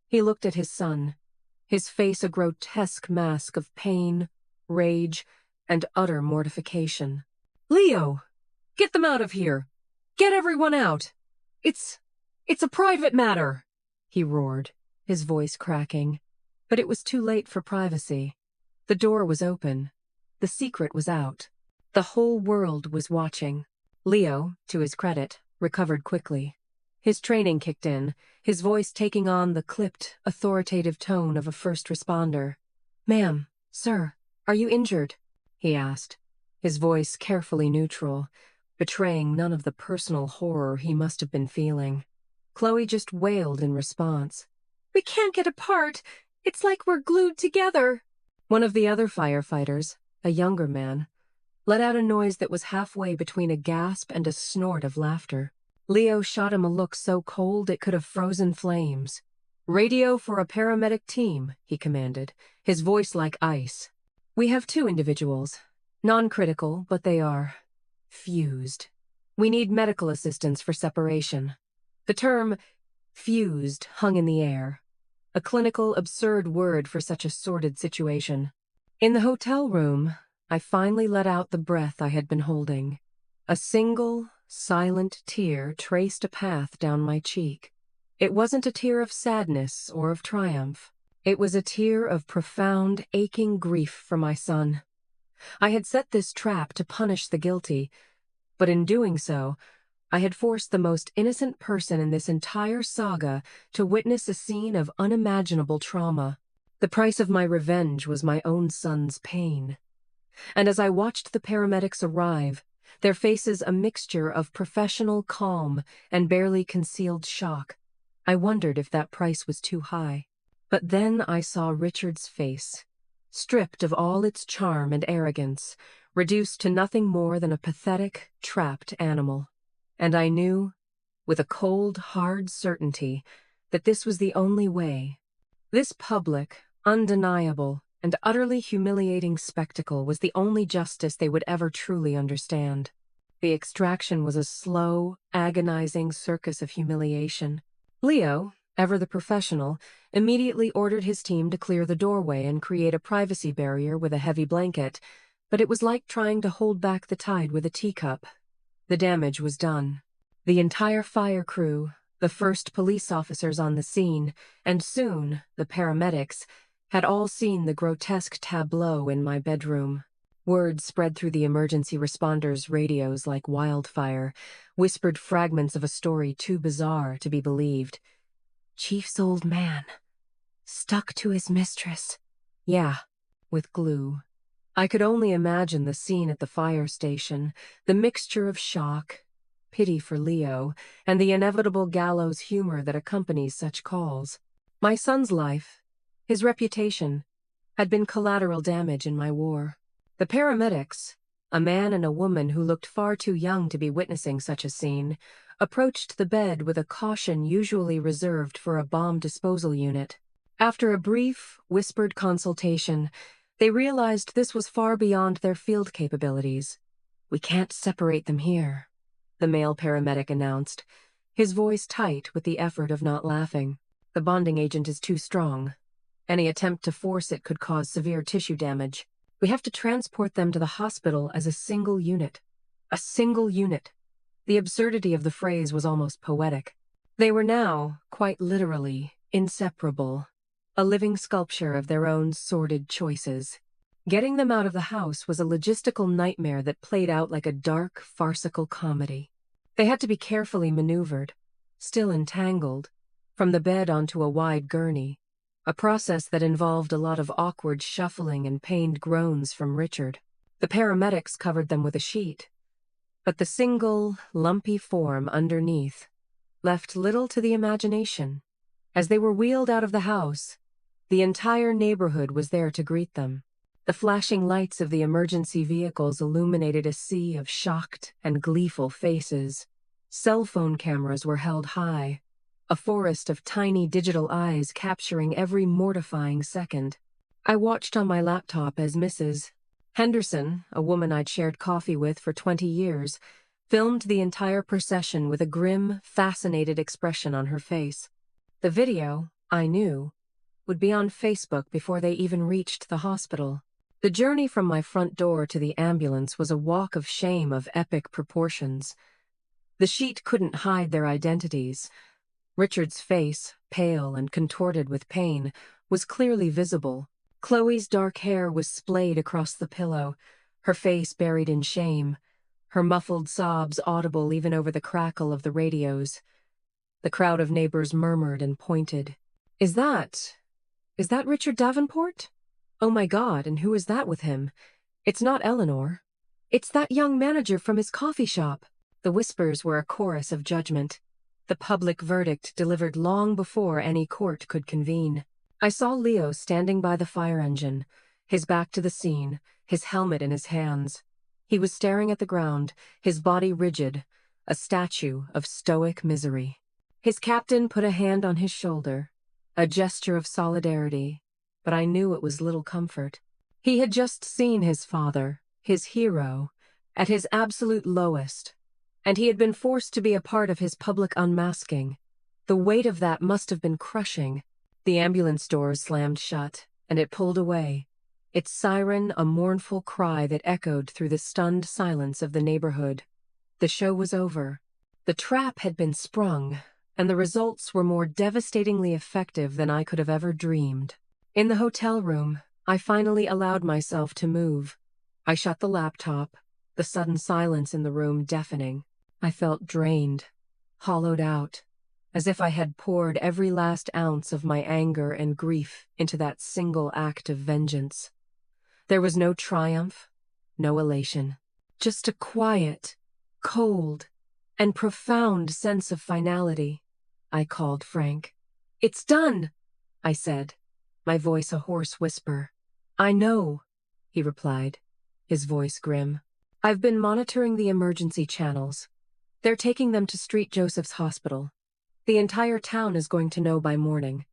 He looked at his son, his face a grotesque mask of pain, rage, and utter mortification. "Leo, get them out of here! Get everyone out! It's a private matter!" he roared, his voice cracking. But it was too late for privacy. The door was open. The secret was out. The whole world was watching. Leo, to his credit, recovered quickly. His training kicked in, his voice taking on the clipped, authoritative tone of a first responder. "Ma'am, sir, are you injured?" he asked, his voice carefully neutral, betraying none of the personal horror he must have been feeling. Chloe just wailed in response. "We can't get apart. It's like we're glued together." One of the other firefighters, a younger man, let out a noise that was halfway between a gasp and a snort of laughter. Leo shot him a look so cold it could have frozen flames. "Radio for a paramedic team," he commanded, his voice like ice. "We have 2 individuals. Non-critical, but they are fused. We need medical assistance for separation." The term fused hung in the air, a clinical, absurd word for such a sordid situation. In the hotel room, I finally let out the breath I had been holding. A single, silent tear traced a path down my cheek. It wasn't a tear of sadness or of triumph. It was a tear of profound, aching grief for my son. I had set this trap to punish the guilty, but in doing so, I had forced the most innocent person in this entire saga to witness a scene of unimaginable trauma. The price of my revenge was my own son's pain. And as I watched the paramedics arrive, their faces a mixture of professional calm and barely concealed shock, I wondered if that price was too high. But then I saw Richard's face, stripped of all its charm and arrogance, reduced to nothing more than a pathetic, trapped animal. And I knew, with a cold, hard certainty, that this was the only way. This public, undeniable, and utterly humiliating spectacle was the only justice they would ever truly understand. The extraction was a slow, agonizing circus of humiliation. Leo, ever the professional, immediately ordered his team to clear the doorway and create a privacy barrier with a heavy blanket, but it was like trying to hold back the tide with a teacup. The damage was done. The entire fire crew, the first police officers on the scene, and soon the paramedics, had all seen the grotesque tableau in my bedroom. Word spread through the emergency responders' radios like wildfire, whispered fragments of a story too bizarre to be believed. Chief's old man. Stuck to his mistress. Yeah, with glue. I could only imagine the scene at the fire station, the mixture of shock, pity for Leo, and the inevitable gallows humor that accompanies such calls. My son's life, his reputation, had been collateral damage in my war. The paramedics, a man and a woman who looked far too young to be witnessing such a scene, approached the bed with a caution usually reserved for a bomb disposal unit. After a brief, whispered consultation, they realized this was far beyond their field capabilities. "We can't separate them here," the male paramedic announced, his voice tight with the effort of not laughing. "The bonding agent is too strong. Any attempt to force it could cause severe tissue damage. We have to transport them to the hospital as a single unit." A single unit. The absurdity of the phrase was almost poetic. They were now, quite literally, inseparable, a living sculpture of their own sordid choices. Getting them out of the house was a logistical nightmare that played out like a dark, farcical comedy. They had to be carefully maneuvered, still entangled, from the bed onto a wide gurney, a process that involved a lot of awkward shuffling and pained groans from Richard. The paramedics covered them with a sheet, but the single, lumpy form underneath left little to the imagination. As they were wheeled out of the house, the entire neighborhood was there to greet them. The flashing lights of the emergency vehicles illuminated a sea of shocked and gleeful faces. Cell phone cameras were held high, a forest of tiny digital eyes capturing every mortifying second. I watched on my laptop as Mrs. Henderson, a woman I'd shared coffee with for 20 years, filmed the entire procession with a grim, fascinated expression on her face. The video, I knew, would be on Facebook before they even reached the hospital. The journey from my front door to the ambulance was a walk of shame of epic proportions. The sheet couldn't hide their identities. Richard's face, pale and contorted with pain, was clearly visible. Chloe's dark hair was splayed across the pillow, her face buried in shame, her muffled sobs audible even over the crackle of the radios. The crowd of neighbors murmured and pointed. Is that Richard Davenport? Oh my God, and who is that with him? It's not Eleanor. It's that young manager from his coffee shop." The whispers were a chorus of judgment, the public verdict delivered long before any court could convene. I saw Leo standing by the fire engine, his back to the scene, his helmet in his hands. He was staring at the ground, his body rigid, a statue of stoic misery. His captain put a hand on his shoulder, a gesture of solidarity, but I knew it was little comfort. He had just seen his father, his hero, at his absolute lowest, and he had been forced to be a part of his public unmasking. The weight of that must have been crushing. The ambulance doors slammed shut, and it pulled away, its siren a mournful cry that echoed through the stunned silence of the neighborhood. The show was over. The trap had been sprung, and the results were more devastatingly effective than I could have ever dreamed. In the hotel room, I finally allowed myself to move. I shut the laptop, the sudden silence in the room deafening. I felt drained, hollowed out, as if I had poured every last ounce of my anger and grief into that single act of vengeance. There was no triumph, no elation, just a quiet, cold, and profound sense of finality. I called Frank. "It's done," I said, my voice a hoarse whisper. I know, he replied, his voice grim. I've been monitoring the emergency channels. They're taking them to St. Joseph's Hospital. The entire town is going to know by morning.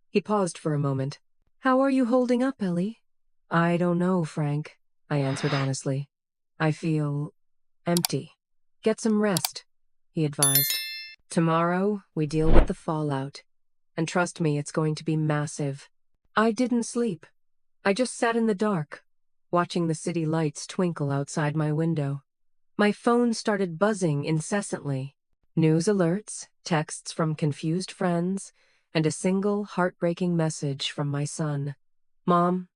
He paused for a moment. How are you holding up, Ellie? I don't know, Frank, I answered honestly. I feel empty. Get some rest, he advised. Tomorrow, we deal with the fallout. And trust me, it's going to be massive. I didn't sleep. I just sat in the dark, watching the city lights twinkle outside my window. My phone started buzzing incessantly. News alerts, texts from confused friends, and a single heartbreaking message from my son. Mom,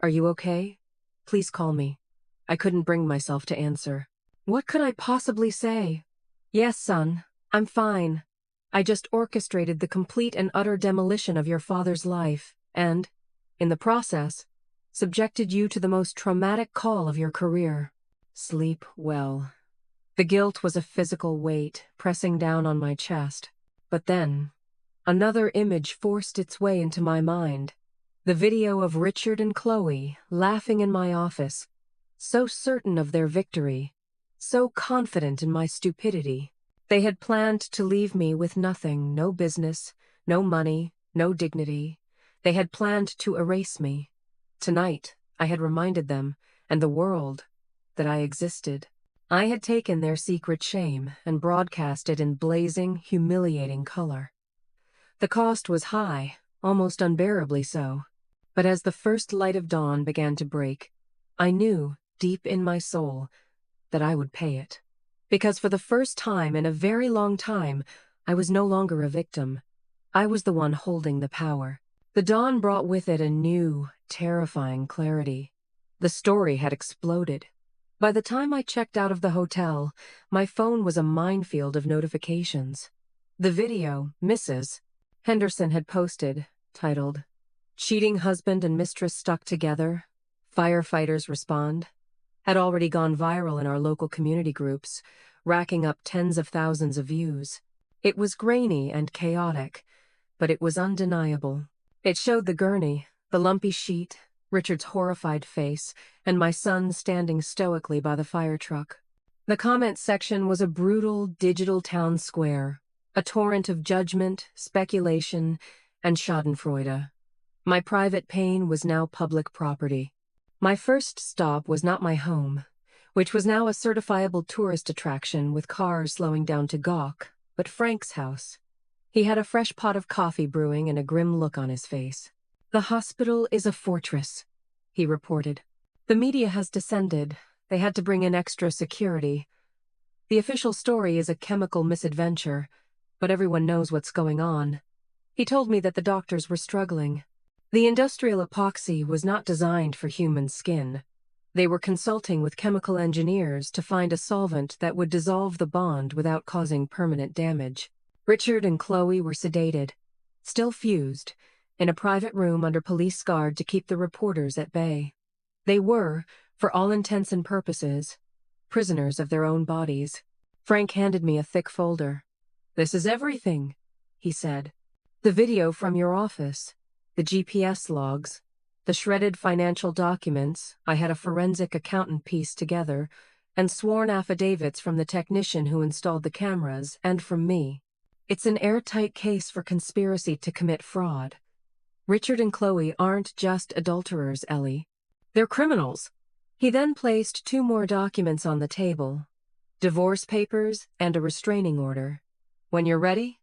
are you okay? Please call me. I couldn't bring myself to answer. What could I possibly say? Yes, son, I'm fine. I just orchestrated the complete and utter demolition of your father's life, and, in the process, subjected you to the most traumatic call of your career. Sleep well. The guilt was a physical weight pressing down on my chest. But then, another image forced its way into my mind. The video of Richard and Chloe laughing in my office, so certain of their victory, so confident in my stupidity. They had planned to leave me with nothing, no business, no money, no dignity. They had planned to erase me. Tonight, I had reminded them, and the world, that I existed. I had taken their secret shame and broadcast it in blazing, humiliating color. The cost was high, almost unbearably so. But as the first light of dawn began to break, I knew, deep in my soul, that I would pay it. Because for the first time in a very long time, I was no longer a victim. I was the one holding the power. The dawn brought with it a new, terrifying clarity. The story had exploded. By the time I checked out of the hotel, my phone was a minefield of notifications. The video, Mrs. Henderson had posted, titled, "Cheating Husband and Mistress Stuck Together. Firefighters Respond," had already gone viral in our local community groups, racking up tens of thousands of views. It was grainy and chaotic, but it was undeniable. It showed the gurney, the lumpy sheet, Richard's horrified face, and my son standing stoically by the fire truck. The comment section was a brutal digital town square, a torrent of judgment, speculation, and schadenfreude. My private pain was now public property. My first stop was not my home, which was now a certifiable tourist attraction with cars slowing down to gawk, but Frank's house. He had a fresh pot of coffee brewing and a grim look on his face. "The hospital is a fortress," he reported. "The media has descended. They had to bring in extra security. The official story is a chemical misadventure, but everyone knows what's going on." He told me that the doctors were struggling. The industrial epoxy was not designed for human skin. They were consulting with chemical engineers to find a solvent that would dissolve the bond without causing permanent damage. Richard and Chloe were sedated, still fused, in a private room under police guard to keep the reporters at bay. They were, for all intents and purposes, prisoners of their own bodies. Frank handed me a thick folder. "This is everything," he said. "The video from your office, the GPS logs, the shredded financial documents I had a forensic accountant piece together, and sworn affidavits from the technician who installed the cameras, and from me. It's an airtight case for conspiracy to commit fraud. Richard and Chloe aren't just adulterers, Ellie. They're criminals." He then placed 2 more documents on the table, divorce papers and a restraining order. "When you're ready,